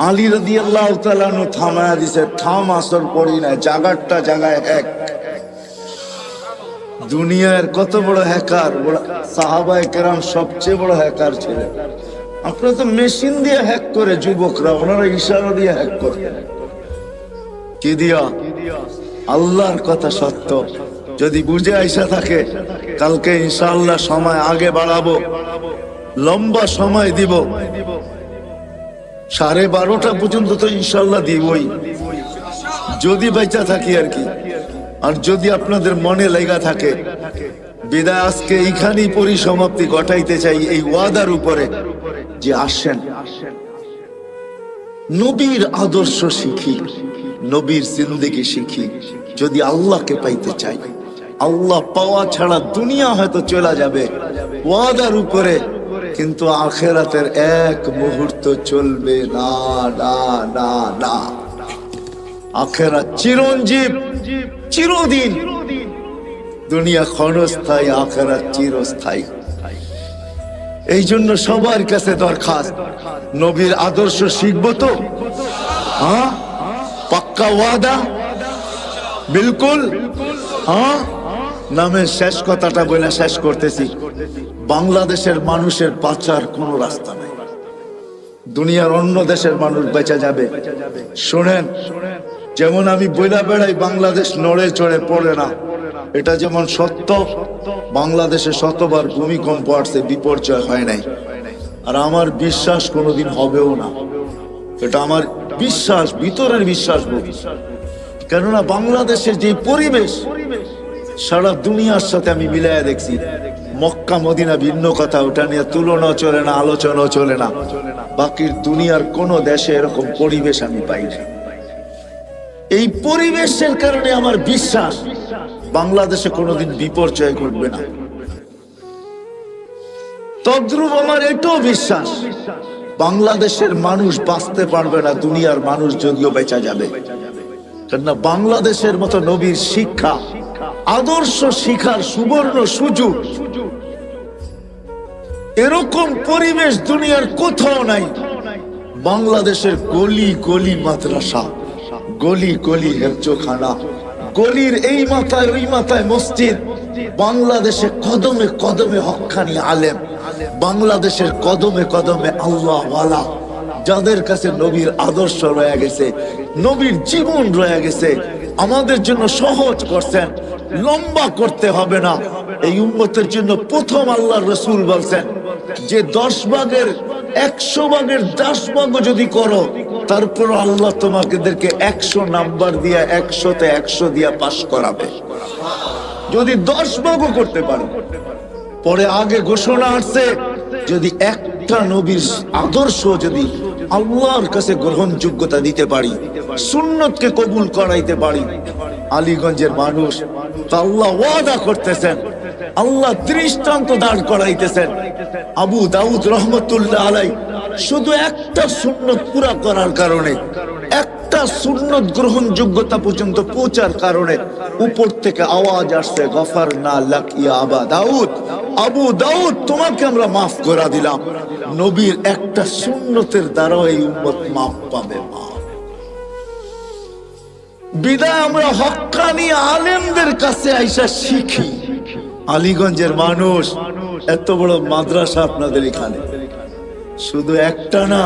আলী রাদিয়াল্লাহু তাআলা আনহু থামায়া দিছে, থাম, আসর পড়ি না, জাগারটা জাগায় এক। দুনিয়ার কত বড় হ্যাকার, সাহাবায়ে কেরাম সবচেয়ে বড় হ্যাকার ছিলেন। আপনারা তো মেশিন দিয়ে হ্যাক করে, যুবকরা, ওনারা ইশারা দিয়ে হ্যাক করে। কি দিয়া? আল্লাহর কথা সত্য। যদি বুঝে আইসা থাকে, কালকে ইনশাআল্লাহ সময় আগে বাড়াবো, লম্বা সময় দিব, 12:30 পর্যন্ত তো ইনশাআল্লাহ দিবই, যদি বেঁচে থাকি আর কি। আর যদি আপনাদের মনে লেগা থাকে, বিদায় আজকে এইখানেই পরিসমাপ্তি ঘটাইতে চাই এই ওয়াদার উপরে যে আসেন নবীর আদর্শ শিখি, নবীর জিন্দেগি শিখি। যদি আল্লাহকে পাইতে চাই, আল্লাহ পাওয়া ছাড়া দুনিয়া হয়তো চলে যাবে ওয়াদার উপরে, কিন্তু আখিরাতের এক মুহূর্ত চলবে না, না, না, না। আখিরাত চিরঞ্জীব, চিরদিন। দুনিয়া ক্ষণস্থায়ী, আখিরাত চিরস্থায়ী। এই জন্য সবার কাছে দরখাস্ত, নবীর আদর্শ শিখবো তো? হ্যাঁ, পাক্কা ওয়াদা? বিলকুল। হ্যাঁ, নামের শেষ কথাটা বলে শেষ করতেছি। বাংলাদেশের মানুষের বাঁচার কোনো রাস্তা নাই। দুনিয়ার অন্য দেশের মানুষ বেঁচে যাবে। শোনেন, যেমন আমি বইলা বেড়াই বাংলাদেশ নড়ে চড়ে পড়ে না, এটা যেমন সত্য। বাংলাদেশে শতবার ভূমিকম্প আসছে, বিপর্যয় হয় নাই। আর আমার বিশ্বাস কোনোদিন হবেও না, এটা আমার বিশ্বাস, ভিতরের বিশ্বাস। কেননা বাংলাদেশের যে পরিবেশ সারা দুনিয়ার সাথে আমি মিলাইয়া দেখছি। মক্কা মদিনা ভিন্ন কথা, ওটা নিয়ে তুলনা চলে না, আলোচনা চলে না। বাকির দুনিয়ার কোন দেশে এরকম পরিবেশ আমি পাই না। এই পরিবেশের কারণে আমার বিশ্বাস বাংলাদেশে কোনোদিন বিপর্যয় ঘটবে না। তদ্রুপ আমার এটাও বিশ্বাস বাংলাদেশের মানুষ বাঁচতে পারবে না, দুনিয়ার মানুষ যদিও বেঁচে যাবে। কেননা বাংলাদেশের মতো নবীর শিক্ষা, আদর্শ শিখার সুবর্ণ সুযোগ, এরকম পরিবেশ দুনিয়ার কোথাও নাই। বাংলাদেশের গলি গলি মাদ্রাসা, গলি গলি হেফজোখানা, গলির এই মাথায় ওই মাথায় মসজিদ। বাংলাদেশে কদমে কদমে হক্কানি আলেম, বাংলাদেশের কদমে কদমে আল্লাহ ওয়ালা, যাদের কাছে নবীর আদর্শ রয়ে গেছে, নবীর জীবন রয়ে গেছে। আমাদের জন্য সহজ করছেন, লম্বা করতে হবে না। এই উম্মতের জন্য প্রথম আল্লাহর রাসূল বলছেন যে 10 ভাগের 100 ভাগের 10 ভাগও যদি করো, তারপর আল্লাহ তোমাদেরকে 100 নাম্বার দিয়া 100তে 100 দিয়া পাস করাবে, যদি 10 ভাগও করতে পারো। পরে আগে ঘোষণা আসছে, যদি একটা নবীর আদর্শ যদি আল্লাহর কাছে গ্রহণযোগ্যতা দিতে পারি, সুন্নতকে কবুল করাইতে পারি, আলীগঞ্জের মানুষ আল্লাহ ওয়াদা করতেছেন, আল্লাহ দৃষ্টান্ত দাঁড় করাইতেছেন। আবু দাউদ রহমতুল্লাহ আলাই শুধু একটা সুন্নত পুরা করার কারণে, একটা সুন্নত গ্রহণযোগ্যতা পর্যন্ত পৌঁছার কারণে উপর থেকে আওয়াজ আসছে, গফারনা লাক ইয়া আবা দাউদ, আবু দাউদ তোমাকে আমরা মাফ করে দিলাম। নবীর একটা সুন্নতের দ্বারা এই উম্মত মাফ পাবে। বিদায় আমরা হক্কানি আলেমদের কাছে আইসা শিখি। আলীগঞ্জের মানুষ, এত বড় মাদ্রাসা আপনাদের এখানে, শুধু একটা না,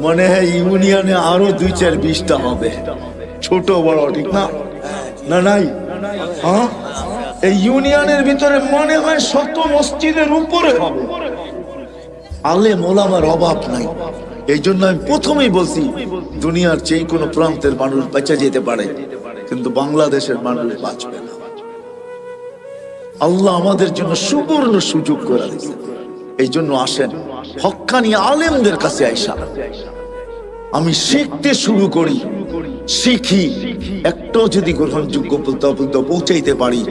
মনে হয় ইউনিয়নে আরো 2-4-20টা হবে, ছোট বড়, ঠিক না? না নাই? হ্যাঁ, এই ইউনিয়নের ভিতরে মনে হয় 100 মসজিদের উপরে হবে। আলেম ওলামার অভাব নাই। এই জন্য আমি প্রথমেই বলছি, দুনিয়ার যে কোনো প্রান্তের মানুষ বেঁচে যেতে পারে, কিন্তু বাংলাদেশের মানুষ বাঁচবে না। আল্লাহ আমাদের জন্য সুবর্ণ সুযোগ করে দিয়েছে। এই জন্য আসেন হক্কানি আলেমদের কাছে আইসা আমি শিখতে শুরু করি, শিখি। একটাও যদি গ্রহণযোগ্য পৌঁছাইতে পারি,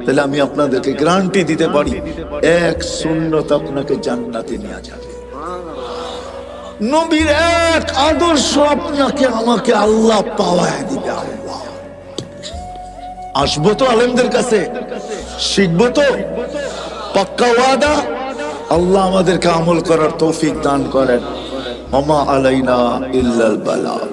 তাহলে আমি আপনাদেরকে গ্যারান্টি দিতে পারি, এক সুন্নত আপনাকে জান্নাতে নিয়ে যাবে। নবীর এক আদর্শ আপনাকে আমাকে আল্লাহ পাওয়ায় দিবে। আল্লাহ আসবো তো আলেমদের কাছে, শিখবো তো, পাক্কা ওয়াদা। আল্লাহ আমাদেরকে আমল করার তৌফিক দান করেন। ওমা আলাইনা ইল্লাল বালাগ।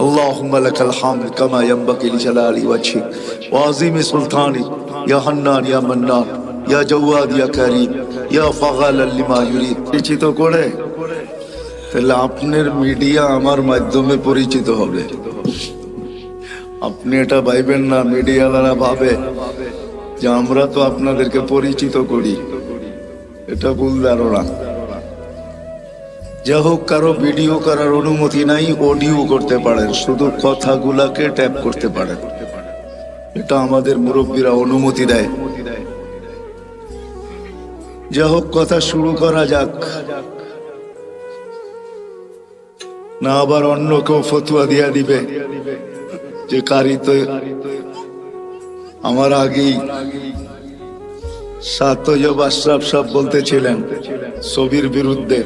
اللهم لك الحمد كما ينبغي لجلال وجهك وعظيم سلطانك يا حنان يا منان يا جواد يا كريم يا فعال لما يريد। পরিচিত করে তাহলে আপনার মিডিয়া আমার মাধ্যমে পরিচিত হবে। আপনি এটা ভাইবেন না মিডিয়াওয়ালারা ভাবে যে আমরা তো আপনাদেরকে পরিচিত করি, এটা ভুল ধারণা। যা হোক, কারো ভিডিও করার অনুমতি নাই, অডিও করতে পারেন, শুধু কথাগুলাকে ট্যাপ করতে পারেন, এটা আমাদের মুরব্বীরা অনুমতি দেয়। যা হোক, কথা শুরু করা যাক, না আবার অন্য কেউ ফতুয়া দিয়া দিবে যে কারি তো আমার আগেই সাতয়ব আশরাফ সাহেব বলতেছিলেন ছবির বিরুদ্ধে।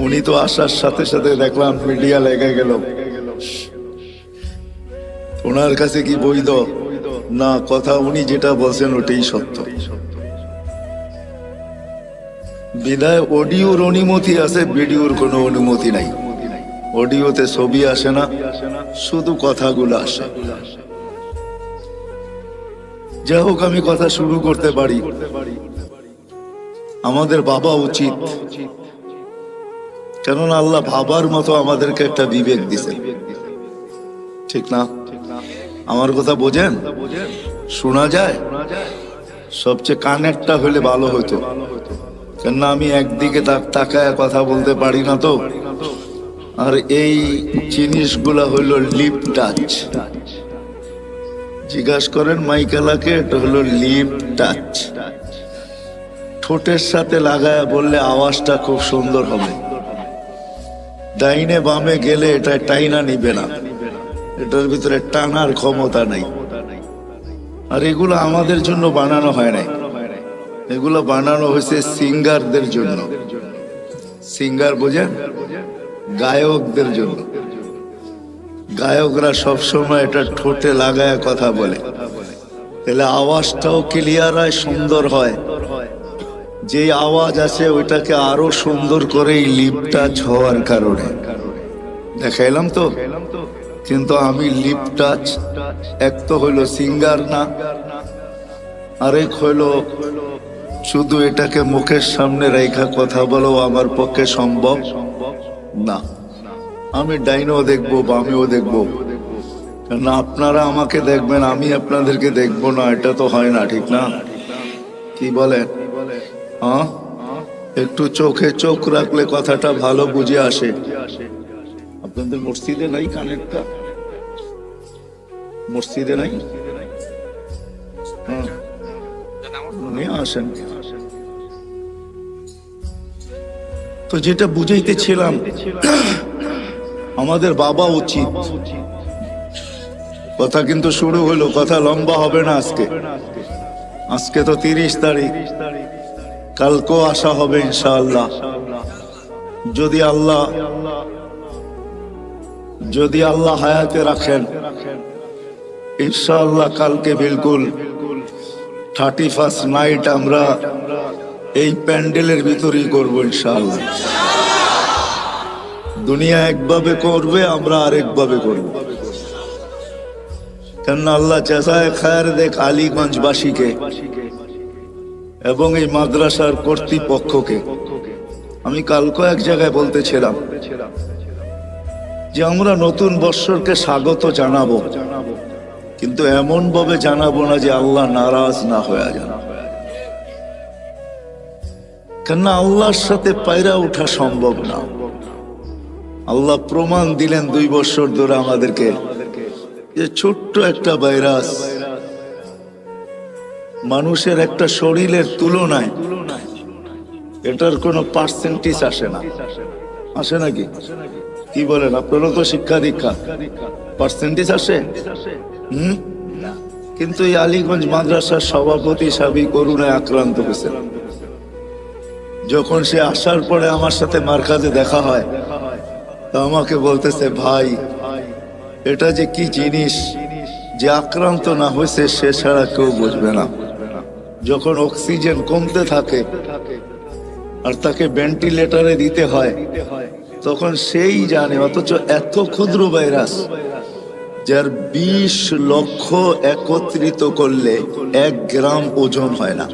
উনি তো আসার সাথে সাথে দেখলাম মিডিয়া লেগে গেল। ওনার কাছে কি বৈধ না কথা? উনি যেটা বলছেন ওটাই সত্য। বিদায় অডিওর অনুমতি আছে, ভিডিওর কোনো অনুমতি নাই। অডিওতে ছবি আসে না, শুধু কথাগুলো আসে। যাই হোক, আমি কথা শুরু করতে পারি। আমাদের ভাবা উচিত, কেননা আল্লাহ ভাবার মতো আমাদেরকে একটা বিবেক দিছে, ঠিক না? আমার কথা বোঝেন? শোনা যায়? সবচেয়ে কানেরটা হলে ভালো হতো, কেননা আমি একদিকে তাকায় কথা বলতে পারি না তো। আর এই জিনিসগুলা হইল লিপ টাচ। জিজ্ঞাসা করেন মাইকেলাকে, এটা হলো লিপ টাচ। ঠোঁটের সাথে লাগায় বললে আওয়াজটা খুব সুন্দর হবে। ডাইনে বামে গেলে এটা টাইনা নিবে না, এটার ভিতরে টানার ক্ষমতা নাই। আর এগুলো আমাদের জন্য বানানো হয় নাই, এগুলো বানানো হয়েছে সিঙ্গারদের জন্য। সিঙ্গার বোঝেন? গায়কদের জন্য। গায়করা সবসময় এটা ঠোঁটে লাগায় কথা বলে, তাহলে আওয়াজটাও ক্লিয়ার হয়, সুন্দর হয়। যে আওয়াজ আছে ওইটাকে আরো সুন্দর করে লিপ টাচ হওয়ার কারণে দেখাইলাম তো। কিন্তু আমি লিপ টাচ এক তো হইলো সিঙ্গার না, আরেক হইলো শুধু এটাকে মুখের সামনে রেখা কথা বলো আমার পক্ষে সম্ভব না। আমি ডাইনও দেখবো, বামেও দেখবো, না আপনারা আমাকে দেখবেন, আমি আপনাদেরকে দেখবো না, এটা তো হয় না, ঠিক না? কি বলেন? হ্যাঁ, একটু চোখে চোখ রাখলে কথাটা ভালো বুঝে আসে। আপনাদের মসজিদে নাই কানেরটা? মসজিদে নাই? হ্যাঁ, নিয়ে আসেন। তো যেটা বুঝাইতেছিলাম, আমাদের বাবা উচিত। কথা কিন্তু শুরু হলো, কথা লম্বা হবে না আজকে। আজকে তো 30 তারিখ, কালকেও আসা হবে ইনশাআল্লাহ। যদি আল্লাহ হায়াতে রাখেন, ইনশাআল্লাহ কালকে বিলকুল 31st নাইট আমরা এই প্যান্ডেলের ভিতরেই করবো ইনশাআল্লাহ। দুনিয়া একভাবে করবে, আমরা আরেকভাবে করব। কেননা আল্লাহ জাযায়ে খায়ের দেখ আলীগঞ্জবাসীকে এবং এই মাদ্রাসার কর্তৃপক্ষকে। আমি কালকে এক জায়গায় বলতেছিলাম যে আমরা নতুন বৎসরকে স্বাগত জানাবো, কিন্তু এমন ভাবে জানাবো না যে আল্লাহ নারাজ না হয়ে যান। কেননা আল্লাহর সাথে পায়রা ওঠা সম্ভব না। আল্লাহ প্রমাণ দিলেন 2 বছর ধরে আমাদেরকে যে ছোট্ট একটা ভাইরাস মানুষের একটা শরীরের তুলনায় এটার কোনো পার্সেন্টেজ আসে না। আসে নাকি? কি বলেন? আপনারও তো শিক্ষা দীক্ষা, পার্সেন্টেজ আসে? কিন্তু এই আলীগঞ্জ মাদ্রাসার সভাপতি সাবি করুণায় আক্রান্ত হয়েছে। যখন সে আসার পরে আমার সাথে মার্কাজে দেখা হয়, তো আমাকে বলতেছে, ভাই এটা যে কি জিনিস, যে আক্রান্ত না হয়েছে সে ছাড়া কেউ বুঝবে না। যখন অক্সিজেন কমতে থাকে আর তাকে ভেন্টিলেটরে দিতে হয়, তখন সেই জানে। অথচ এত ক্ষুদ্র ভাইরাস, যার 20 লক্ষ একত্রিত করলে 1 গ্রাম ওজন হয় না,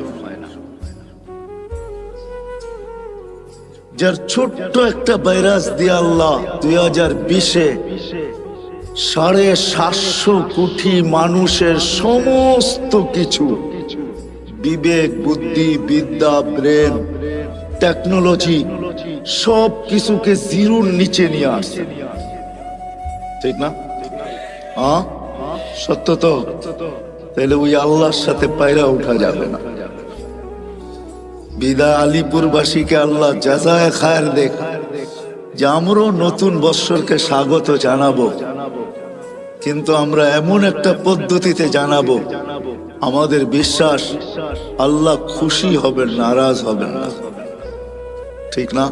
যার ছোট্ট একটা ভাইরাস দিয়ে আল্লাহ 2020-এ 750 কোটি মানুষের সমস্ত কিছু, বিবেক, বুদ্ধি, বিদ্যা, ব্রেন, টেকনোলজি, সব কিছুকে জিরোর নিচে নিয়ে আসছে। ঠিক না? হ্যাঁ, সত্য তো। তাহলে ওই আল্লাহর সাথে পায়রা উঠা যাবে না। বিদা আলিপুরবাসীকে আল্লাহ জাযায়ে খায়ের দেখ, যে আমরাও নতুন বৎসরকে স্বাগত জানাবো, কিন্তু আমরা এমন একটা পদ্ধতিতে জানাবো, আমাদের বিশ্বাস আল্লাহ খুশি হবেন, নারাজ হবেন না। ঠিক না?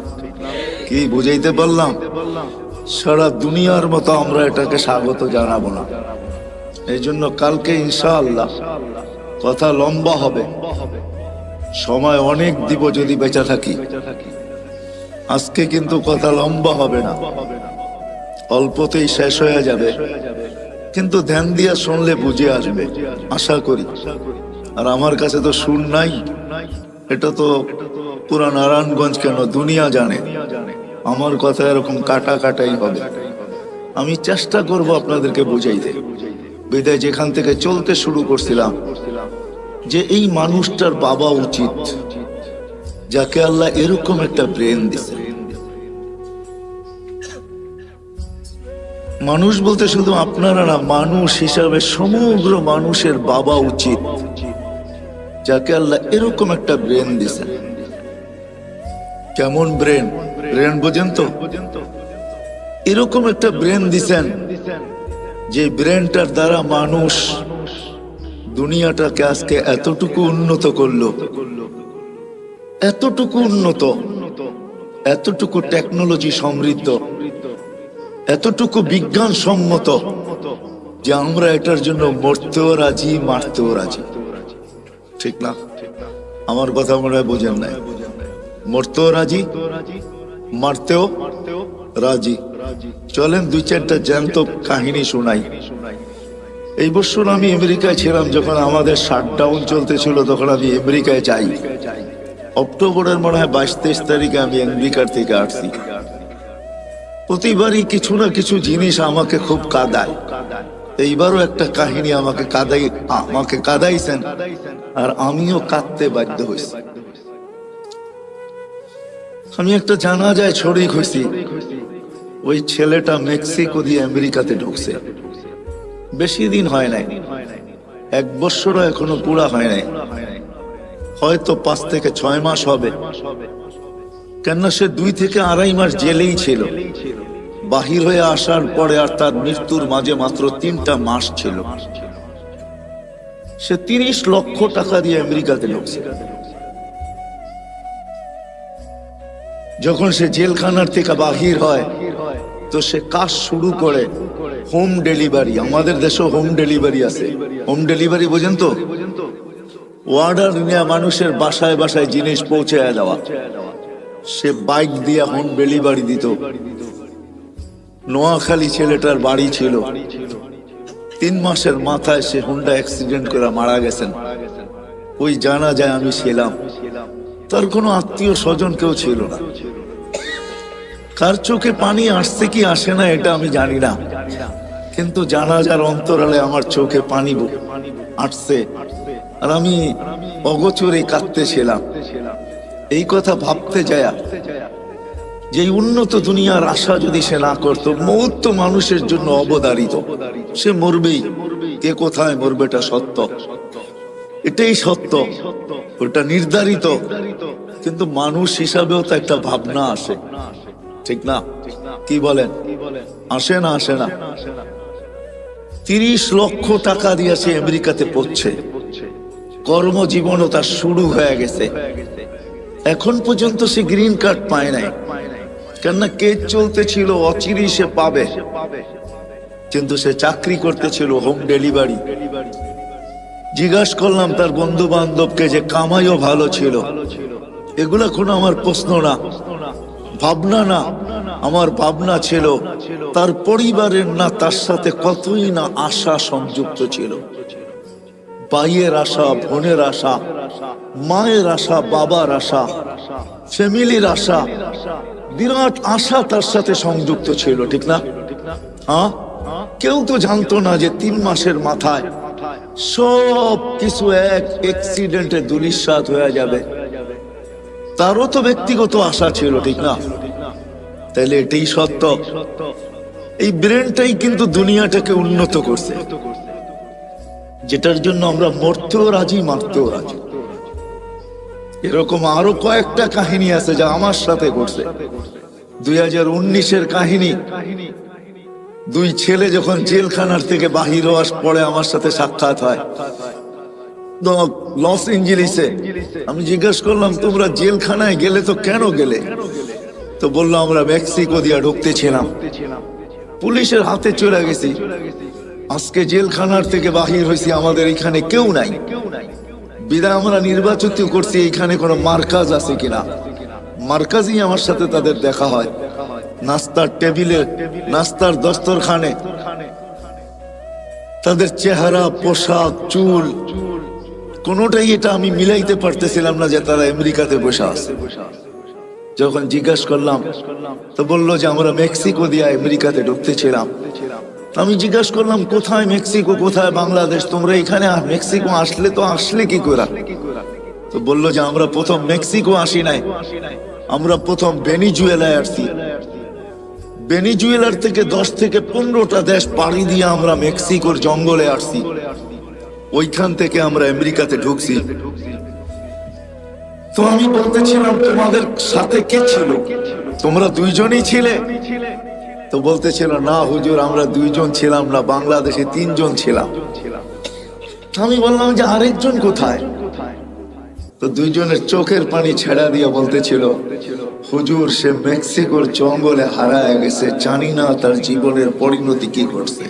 কি বুঝাইতে পারলাম? সারা দুনিয়ার মতো আমরা এটাকে স্বাগত জানাবো না। এই জন্য কালকে ইনশাআল্লাহ কথা লম্বা হবে, সময় অনেক দিব যদি বেঁচে থাকি। আজকে কিন্তু কথা লম্বা হবে না, অল্পতেই শেষ হয়ে যাবে, কিন্তু ধ্যান দিয়া শুনলে বুঝে আসবে আশা করি। আর আমার কাছে তো সুর নাই, এটা তো পুরা নারায়ণগঞ্জ কেন দুনিয়া জানে আমার কথা এরকম কাটা কাটাই হবে। আমি চেষ্টা করব আপনাদেরকে বুঝাইতে। বিদায় যেখান থেকে চলতে শুরু করছিলাম, যে এই মানুষটার বাবা উচিত, যাকে আল্লাহ এরকম একটা ব্রেন দিছে। মানুষ বলতে শুধু আপনারা না, মানুষ হিসাবে সমগ্র মানুষের বাবা উচিত, যাকে আল্লাহ এরকম একটা ব্রেন দিছে। কেমন ব্রেন? ব্রেন বোঝেন তো? এরকম একটা ব্রেন দিছেন, যে ব্রেনটার দ্বারা মানুষ দুনিয়াটাকে আজকে এতটুকু উন্নত করলো, এতটুকু উন্নত, এতটুকু টেকনোলজি সমৃদ্ধ, এতটুকু বিজ্ঞান সম্মত, যে আমরা এটার জন্য মরতেও রাজি, মারতেও রাজি। ঠিক না? আমার কথা মনে হয় বোঝেন নাই। মরতেও রাজি, মারতেও রাজি। চলেন 2-4টা জ্যান্ত কাহিনী শোনাই। এই বছর আমি আমেরিকায় ছিলাম, যখন আমাদের শাটডাউন চলতেছিল, তখন আমি আমেরিকায় যাই। অক্টোবরের মনে হয় 22-23 তারিখে আমি আমেরিকার থেকে আসছি। প্রতিবারই কিছু না কিছু জিনিস আমাকে খুব কাঁদায়। এইবারও একটা কাহিনী আমাকে কাঁদাইছেন, আর আমিও কাঁদতে বাধ্য হয়েছি। আমি একটা জানাজায় শরীক হয়েছি। ওই ছেলেটা মেক্সিকো দিয়ে আমেরিকাতে ঢুকছে, বেশি দিন হয় নাই, 1 বছরও এখনো পুরা হয় নাই, হয়তো 5 থেকে 6 মাস হবে। কেননা সে 2 থেকে 2.5 মাস জেলেই ছিল। বাহির হয়ে আসার পরে আর তার মৃত্যুর মাঝে মাত্র 3টা মাস ছিল। সে 30 লক্ষ টাকা দিয়ে আমেরিকাতে ঢুকছে। যখন সে জেলখানার থেকে বাহির হয়, তো সে কাজ শুরু করে হোম ডেলিভারি। আমাদের দেশে হোম ডেলিভারি আছে। হোম ডেলিভারি বোঝেন তো? অর্ডার নিয়ে মানুষের বাসায় বাসায় জিনিস পৌঁছে দেওয়া। সে বাইক দিয়ে হোম ডেলিভারি দিত। নোয়াখালী ছেলেটার বাড়ি ছিল। 3 মাসের মাথায় সে হুন্ডা অ্যাক্সিডেন্ট করে মারা গেছেন। ওই জানাজায় আমি ছিলাম। তার কোনো আত্মীয় স্বজন কেউ ছিল না। কার চোখে পানি আসছে কি আসে না এটা আমি জানি না, কিন্তু জানাজার অন্তরালে আমার চোখে পানি আসছে, আর আমি অগোচরে কাঁদতেছিলাম। এই কথা ভাবতে যায়, যে উন্নত দুনিয়ার আশা যদি সে না করত, মৌত তো মানুষের জন্য অবধারিত, সে মরবেই। কে কোথায় মরবে এটা সত্য, এটাই সত্য, ওটা নির্ধারিত। কিন্তু মানুষ হিসাবেও তো একটা ভাবনা আসে, ঠিক না? কি বলেন? আসে না? আসে না? 30 লক্ষ টাকা দিয়ে সে আমেরিকাতে পড়ছে। কর্মজীবনও তার শুরু হয়ে গেছে। এখন পর্যন্ত সে গ্রিন কার্ড পায় নাই, কেননা কেস চলতেছিল, অচিরেই সে পাবে। কিন্তু সে চাকরি করতেছিল হোম ডেলিভারি। জিজ্ঞাসা করলাম তার বন্ধু বান্ধবকে যে কামাইও ভালো ছিল। এগুলা কোনো আমার প্রশ্ন না, ভাবনা না। আমার ভাবনা ছিল তার পরিবারের না তার সাথে কতই না আশা সংযুক্ত ছিল। ভাইয়ের আশা, বোনের আশা, মায়ের আশা, বাবার আশা, ফ্যামিলির আশা, বিরাট আশা তার সাথে সংযুক্ত ছিল, ঠিক না? হ্যাঁ, কেউ তো জানতো না যে 3 মাসের মাথায় সব কিছু এক অ্যাক্সিডেন্টে ধূলিসাৎ হয়ে যাবে। তারও তো ব্যক্তিগত আশা ছিল, ঠিক না? তাহলে এটাই সত্য। এই ব্রেনটাই কিন্তু দুনিয়াটাকে উন্নত করছে, যেটার জন্য আমরা মরতেও রাজি, মারতেও রাজি। এরকম আরো কয়েকটা কাহিনী আছে যা আমার সাথে ঘটছে। 2019-এর কাহিনী। 2 ছেলে যখন জেলখানার থেকে বাহির হওয়ার পরে আমার সাথে সাক্ষাৎ হয় লস এঞ্জেলিসে। আমি জিজ্ঞাসা করলাম, তোমরা জেলখানায় গেলে তো কেন গেলে? তো বললো, আমরা মেক্সিকো দিয়ে ঢুকতেছিলাম, পুলিশের হাতে চলে গেছি। আজকে জেলখানার থেকে বাহির হয়েছি, আমাদের এখানে কেউ নাই। বিদায় আমরা নির্বাচিত করছি এখানে কোনো মার্কাজ আছে কিনা। মার্কাজই আমার সাথে তাদের দেখা হয়। নাস্তার টেবিলে, নাস্তার দস্তরখানে তাদের চেহারা, পোশাক, চুল, কোনোটাই এটা আমি মিলাইতে পারতেছিলাম না যে তারা আমেরিকাতে বসে আছে। যখন জিজ্ঞাসা করলাম তো বললো যে আমরা মেক্সিকো দিয়ে আমেরিকাতে ঢুকতেছিলাম। আমি জিজ্ঞাসা করলাম, কোথায় মেক্সিকো, কোথায় বাংলাদেশ? তোমরা এখানে মেক্সিকো আসলে কি করে? তো বললো যে আমরা প্রথম মেক্সিকো আসি নাই, আমরা প্রথম ভেনিজুয়েলায় আসছি। ভেনিজুয়েলার থেকে 10 থেকে 15টা দেশ পাড়ি দিয়ে আমরা মেক্সিকোর জঙ্গলে আসছি। ওইখান থেকে আমরা আমেরিকাতে ঢুকছি। তো আমি বলতেছিলাম, তোমাদের সাথে কে ছিল? তোমরা 2 জনই ছিলে? তো বলতেছিল, না হুজুর, আমরা 2 জন ছিলাম না, বাংলাদেশে 3 জন ছিলাম। আমি বললাম যে আরেকজন কোথায়? তো 2 জনের চোখের পানি ছেড়া দিয়ে বলতেছিল, হুজুর, সে মেক্সিকোর জঙ্গলে হারায় গেছে, জানি না তার জীবনের পরিণতি কি করছে।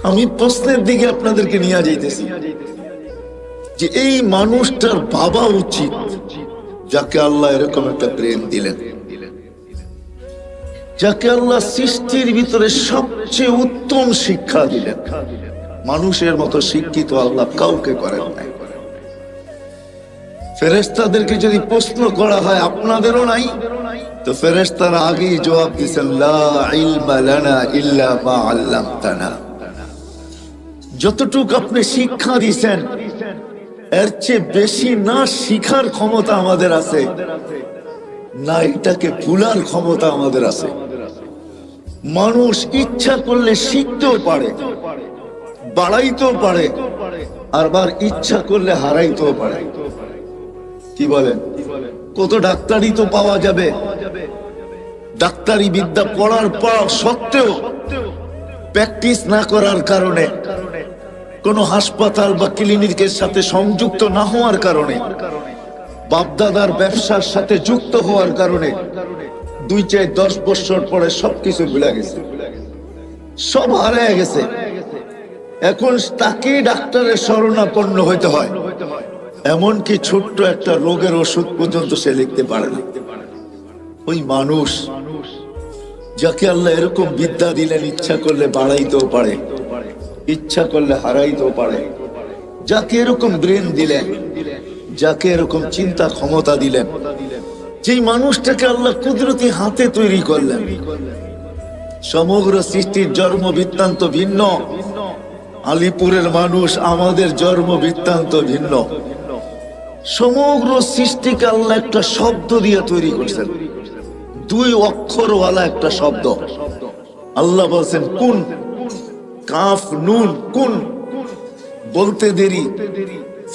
আমি প্রশ্নের দিকে আপনাদেরকে নিয়ে যাইতেছি যে এই মানুষটার ভাবা উচিত যাকে আল্লাহ এরকম একটা ব্রেন দিলেন, যাকে আল্লাহ সৃষ্টির ভিতরে সবচেয়ে উত্তম শিক্ষা দিলেন। মানুষের মতো শিক্ষিত আল্লাহ কাউকে করেন নাই। ফেরেশতাদেরকে যদি প্রশ্ন করা হয় আপনাদেরও নাই, তো ফেরেশতারা আগেই জবাব দিয়েছেন, লা ইলমা লানা ইল্লা মা আল্লামতানা। যতটুকু আপনি শিক্ষা দিয়েছেন এর চেয়ে বেশি না শিখার ক্ষমতা আমাদের আছে, না এটাকে ভুলার ক্ষমতা আমাদের আছে। মানুষ ইচ্ছা করলে শিখতেও পারে, বাড়াইতেও পারে, আবার ইচ্ছা করলে হারাইতেও পারে। কি বলেন? কত ডাক্তারি তো পাওয়া যাবে, ডাক্তারি বিদ্যা পড়ার পর সত্ত্বেও প্র্যাকটিস না করার কারণে, কোন হাসপাতাল বা ক্লিনিকের সাথে সংযুক্ত না হওয়ার কারণে, বাপদাদার ব্যবসার সাথে যুক্ত হওয়ার কারণে 2-10 বছর পরে সবকিছু ভুলে গেছে, সব হারিয়ে গেছে। এখন তাকে ডাক্তারের শরণাপন্ন হইতে হয়। এমনকি ছোট্ট একটা রোগের ওষুধ পর্যন্ত সে লিখতে পারে না। ওই মানুষ যাকে আল্লাহ এরকম বিদ্যা দিলেন, ইচ্ছা করলে বাড়াইতেও পারে, ইচ্ছা করলে হারাইতেও পারে, যাকে এরকম ব্রেন দিলেন, যাকে এরকম চিন্তা ক্ষমতা দিলেন, যেই মানুষটাকে আল্লাহ কুদরতি হাতে তৈরি করলেন। সমগ্র সৃষ্টির জন্ম বৃত্তান্ত ভিন্ন। আলিপুরের মানুষ, আমাদের জন্ম বৃত্তান্ত ভিন্ন। সমগ্র সৃষ্টিকে আল্লাহ একটা শব্দ দিয়ে তৈরি করছেন, 2 অক্ষরওয়ালা একটা শব্দ। আল্লাহ বলছেন কুন, কাফ নুন, কুন। বলতে দেরি,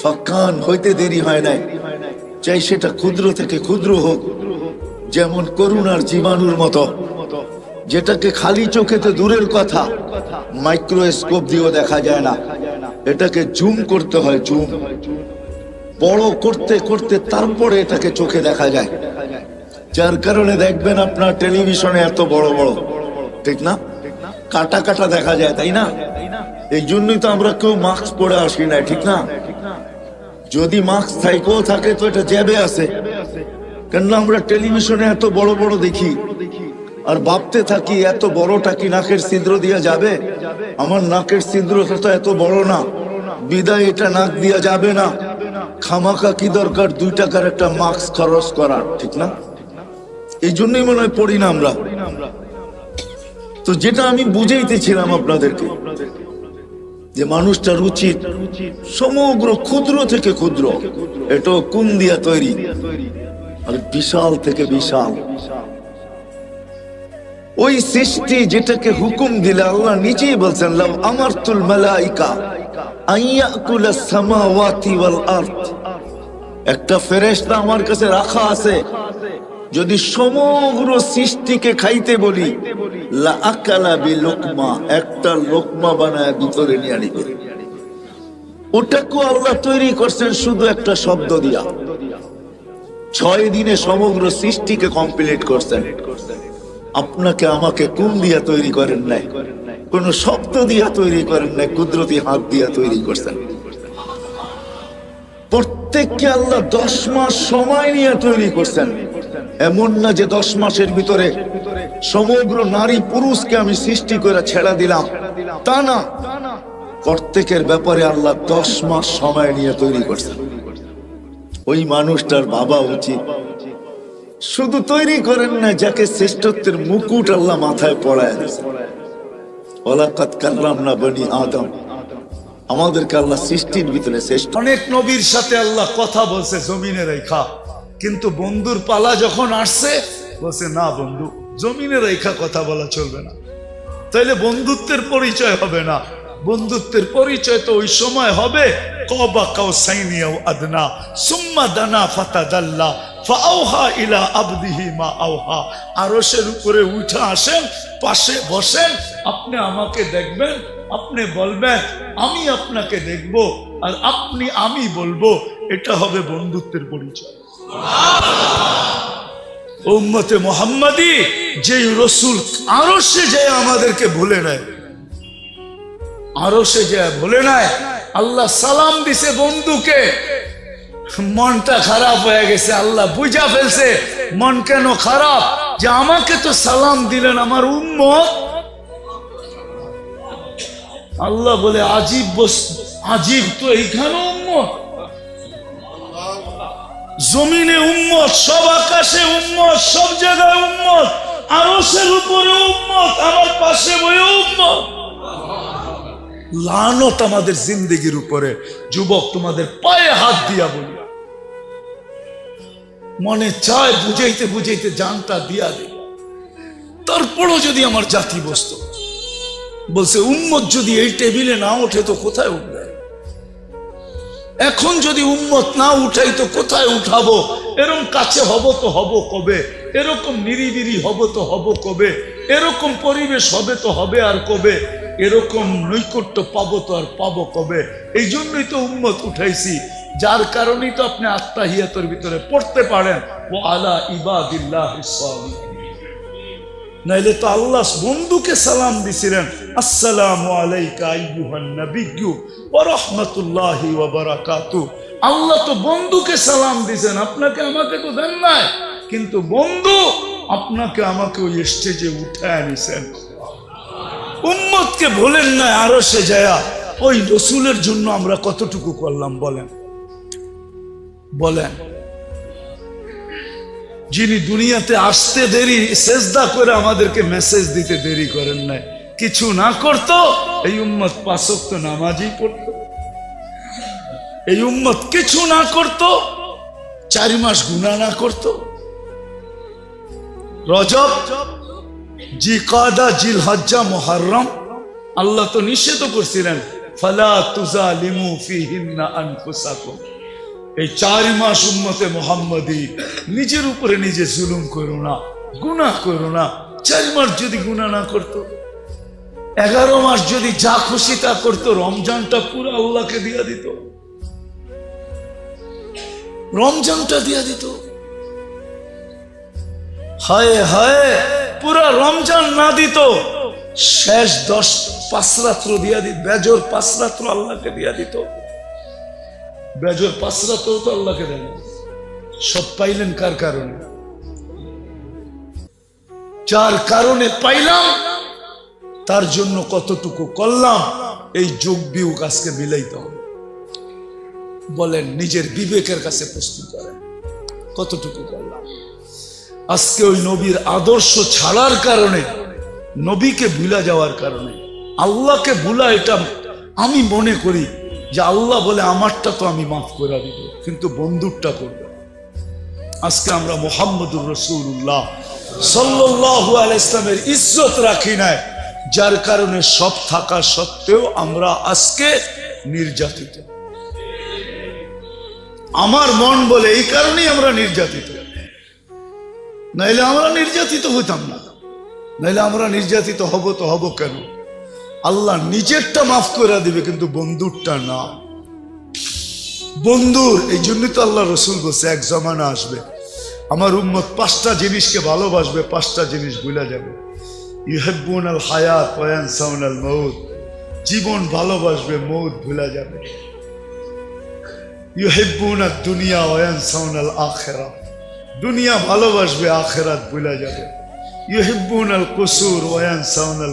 ফাকান হইতে দেরি হয় নাই। চাই সেটা ক্ষুদ্র থেকে ক্ষুদ্র হোক, যেমন করুণার জীবাণুর মতো, যেটাকে খালি চোখেতে দূরের কথা, মাইক্রোস্কোপ দিয়েও দেখা যায় না, এটাকে জুম করতে হয়, জুম, বড় করতে করতে তারপরে এটাকে চোখে দেখা যায়, যার কারণে দেখবেন আপনার টেলিভিশনে এত বড় বড়, ঠিক না, কাটা কাটা দেখা যায়, তাই না? এই জন্যই তো আমরা কেউ মাস্ক পরে আসি না, ঠিক না? যদি মাস্ক থাইকেও থাকে তো এটা জ্যাবে আছে, কেননা আমরা টেলিভিশনে এত বড় বড় দেখি আর ভাবতে থাকি এত বড়টা কি নাকের ছিদ্র দিয়ে যাবে? আমার নাকের ছিদ্রটা তো এত বড় না, বিদায় এটা নাক দিয়া যাবে না, খামাখা কি দরকার 2 টাকার একটা মাস্ক খরচ করার, ঠিক না? এই জন্যই মনে হয় পড়ি না আমরা। তো যেটা আমি বুঝাইতেছিলাম আপনাদেরকে, যে মানুষটার উচিত সমগ্র ক্ষুদ্র থেকে ক্ষুদ্র, এটা কোন দিয়া তৈরি, আর বিশাল থেকে বিশাল ওই সৃষ্টি যেটাকে হুকুম দিলে আল্লাহ নিজেই বলছেন, লাউ আমারতুল মালাইকা আইয়াকুলাস সামাওয়াতি ওয়াল আরদ, একটা ফেরেশতা আমার কাছে রাখা আছে, যদি সমগ্র সৃষ্টিকে খাইতে বলি, লা আকালা বিলুকমা, একটা লোকমা বানায় ভিতরে নিয়ে নিবে। ওটাকে আল্লাহ তৈরি করছেন শুধু একটা শব্দ দিয়া, 6 দিনে সমগ্র সৃষ্টিকে কমপ্লিট করছেন। আপনাকে আমাকে কোন দিয়া তৈরি করেন নাই, কোন শব্দ দিয়া তৈরি করেন নাই, কুদরতি হাত দিয়া তৈরি করছেন। প্রত্যেককে আল্লাহ 10 মাস সময় নিয়ে তৈরি করছেন। এমন না যে 10 মাসের ভিতরে সমগ্র নারী পুরুষকে আমি সৃষ্টি করে ছেড়া দিলাম, তা না, প্রত্যেকের ব্যাপারে আল্লাহ 10 মাস সময় নিয়ে তৈরি করছেন। ওই মানুষটার ভাবা উচিত, শুধু তৈরি করেন না, যাকে শ্রেষ্ঠত্বের মুকুট আল্লাহ মাথায় পড়ায় দিয়েছেন। ওয়ালাকাদ কাররামনা বনি আদম, আমাদেরকে আল্লাহ সৃষ্টির ভিতরে শ্রেষ্ঠ। অনেক নবীর সাথে আল্লাহ কথা বলছে জমিনে রেখা, কিন্তু বন্ধুর পালা যখন আসছে বলছে না বন্ধু, জমিনে রেখা কথা বলা চলবে না, তাইলে বন্ধুত্বের পরিচয় হবে না। বন্ধুত্বের পরিচয় তো ওই সময় হবে কবা কাউসাইনি আও আদনা সুম্মা দানা ফাতাদাল্লা ফাআওহা ইলা আবদিহি মা আওহা। আরশের উপরে উঠে আসেন, পাশে বসেন, আপনি আমাকে দেখবেন, আপনি বলবেন আমি আপনাকে দেখব, আর আপনি আমি বলবো, এটা হবে বন্ধুত্বের পরিচয়। উম্মতে মুহাম্মাদি যেই রসুল আরশে যায় আমাদেরকে ভুলে নেয়, আরশে যায় ভুলে নেয়, আল্লাহ সালাম দিছে বন্ধুকে, মনটা খারাপ হয়ে গেছে, আল্লাহ বুঝা ফেলছে মন কেন খারাপ, যে আমাকে তো সালাম দিলেন আমার উম্মত। আল্লাহ বলে আজীব আজীব, তো এইখানে উম্মত, জমিনে উম্মত, সব আকাশে উম্মত, সব জায়গায় উম্মত, আরশের উপরে উম্মত, আমার পাশে বয়ে উম্মত। লানত আমাদের জিন্দেগির উপরে। যুবক, তোমাদের পায়ে হাত দিয়া বলি, মনে চায় বুঝাইতে বুঝাইতে জানটা দিয়া দে, তারপরও যদি আমার জাতি বসতো, বলছে উম্মত যদি এই টেবিলে না ওঠে তো কোথায় উঠবে, এখন যদি উম্মত না উঠাই তো কোথায় উঠাবো, এরকম কাছে হব তো হব কবে, এরকম নিরিবিরি হব তো হব কবে, এরকম পরিবেশ হবে তো হবে আর কবে, এরকম নৈকট্য পাবো তো আর পাবো কবে। এই জন্যই তো উম্মত উঠাইছি, যার কারণেই তো আপনি আত্তাহিয়াতের ভিতরে পড়তে পারেন ও আলা ইবাদিল্লাহিস সালিহিন। নাইলে তো আল্লাহ বন্ধুকে সালাম দিছিলেন, আসসালামু আলাইকা আইয়ুহান নাবিয়্যু ওয়া রাহমাতুল্লাহি ওয়া বারাকাতুহু। আল্লাহ তো বন্ধুকে সালাম দিছেন, আপনাকে আমাকে তো দেন নাই, কিন্তু বন্ধু আপনাকে আমাকে ওই স্টেজে উঠায় নিছেন। উম্মতকে বলেন না আরশে যায়া, ওই রসুলের জন্য আমরা কতটুকু করলাম বলেন বলেন। যিনি দুনিয়াতে আসতে দেরি, সেজদা করে আমাদেরকে মেসেজ দিতে দেরি করেন নাই, কিছু না করতো এই উম্মত 5 ওয়াক্ত নামাজই পড়তো। এই উম্মত কিছু না করতো, 4 মাস গুনাহ না করতো। রজব, জিকাদা, জিলহজ্জা, মুহররম আল্লাহ তো নিষেধ করছিলেন, ফালা তুজালিমু ফিহিন্না আনফুসাকুম। এই 4 মাস উম্মতে মুহাম্মাদি নিজের উপরে নিজে জুলুম করো না, গুনাহ করো না। 4 মাস যদি গুনাহ না করতো, 11 মাস যদি যা খুশি তা করতো, রমজানটা পুরো আল্লাহকে দিয়া দিত। রমজানটা দিয়া দিত। হায় হায়, পুরা রমজান না দিত, শেষ 5 রাত্র দিয়া দিত, বেজর 5 রাত্র আল্লাহকে দিয়া দিত। বেজর 5 রাত্র তো আল্লাহকে দেন। সব পাইলেন কার কারণে? যার কারণে পাইলাম তার জন্য কতটুকু করলাম, এই যোগ বিয়োগ আজকে মিলাইতে হবে। বলেন, নিজের বিবেকের কাছে প্রশ্ন করেন, কতটুকু করলাম? আজকে ওই নবীর আদর্শ ছাড়ার কারণে, নবীকে ভুলা যাওয়ার কারণে, আল্লাহকে ভুলা, এটা আমি মনে করি যে আল্লাহ বলে আমারটা তো আমি মাফ করে দিব, কিন্তু বন্ধুরটা করবে। আজকে আমরা মুহাম্মদুর রাসূলুল্লাহ সাল্লাল্লাহু আলাইহি ইসলামের ইজ্জত রাখি নাই, যার কারণে সব থাকা সত্ত্বেও আমরা আজকে নির্যাতিত। আমার মন বলে এই কারণেই আমরা নির্যাতিত, নাইলে আমরা নির্যাতিত হইতাম না। নাইলে আমরা নির্যাতিত হব তো হব কেন? আল্লাহ নিজেরটা মাফ করে দিবে, কিন্তু বন্ধুরটা না। বন্ধুর এই জন্যই তো আল্লাহ রসুল বলছে, এক জমানা আসবে আমার উম্মত 5টা জিনিসকে ভালোবাসবে, 5টা জিনিস ভুলে যাবে। ইউহিব্বুনাল হায়াত ওয়া ইয়ানসাউনাল মাউত, জীবন ভালোবাসবে, মউত ভুলে যাবে। ইউহিব্বুনাদ দুনিয়া ওয়া ইয়ানসাউনাল আখিরাহ, দুনিয়া ভালোবাসবে, আখিরাত ভুলে যাবে। ইউহিব্বুনাল কুসুর ওয়া ইয়ানসাউনাল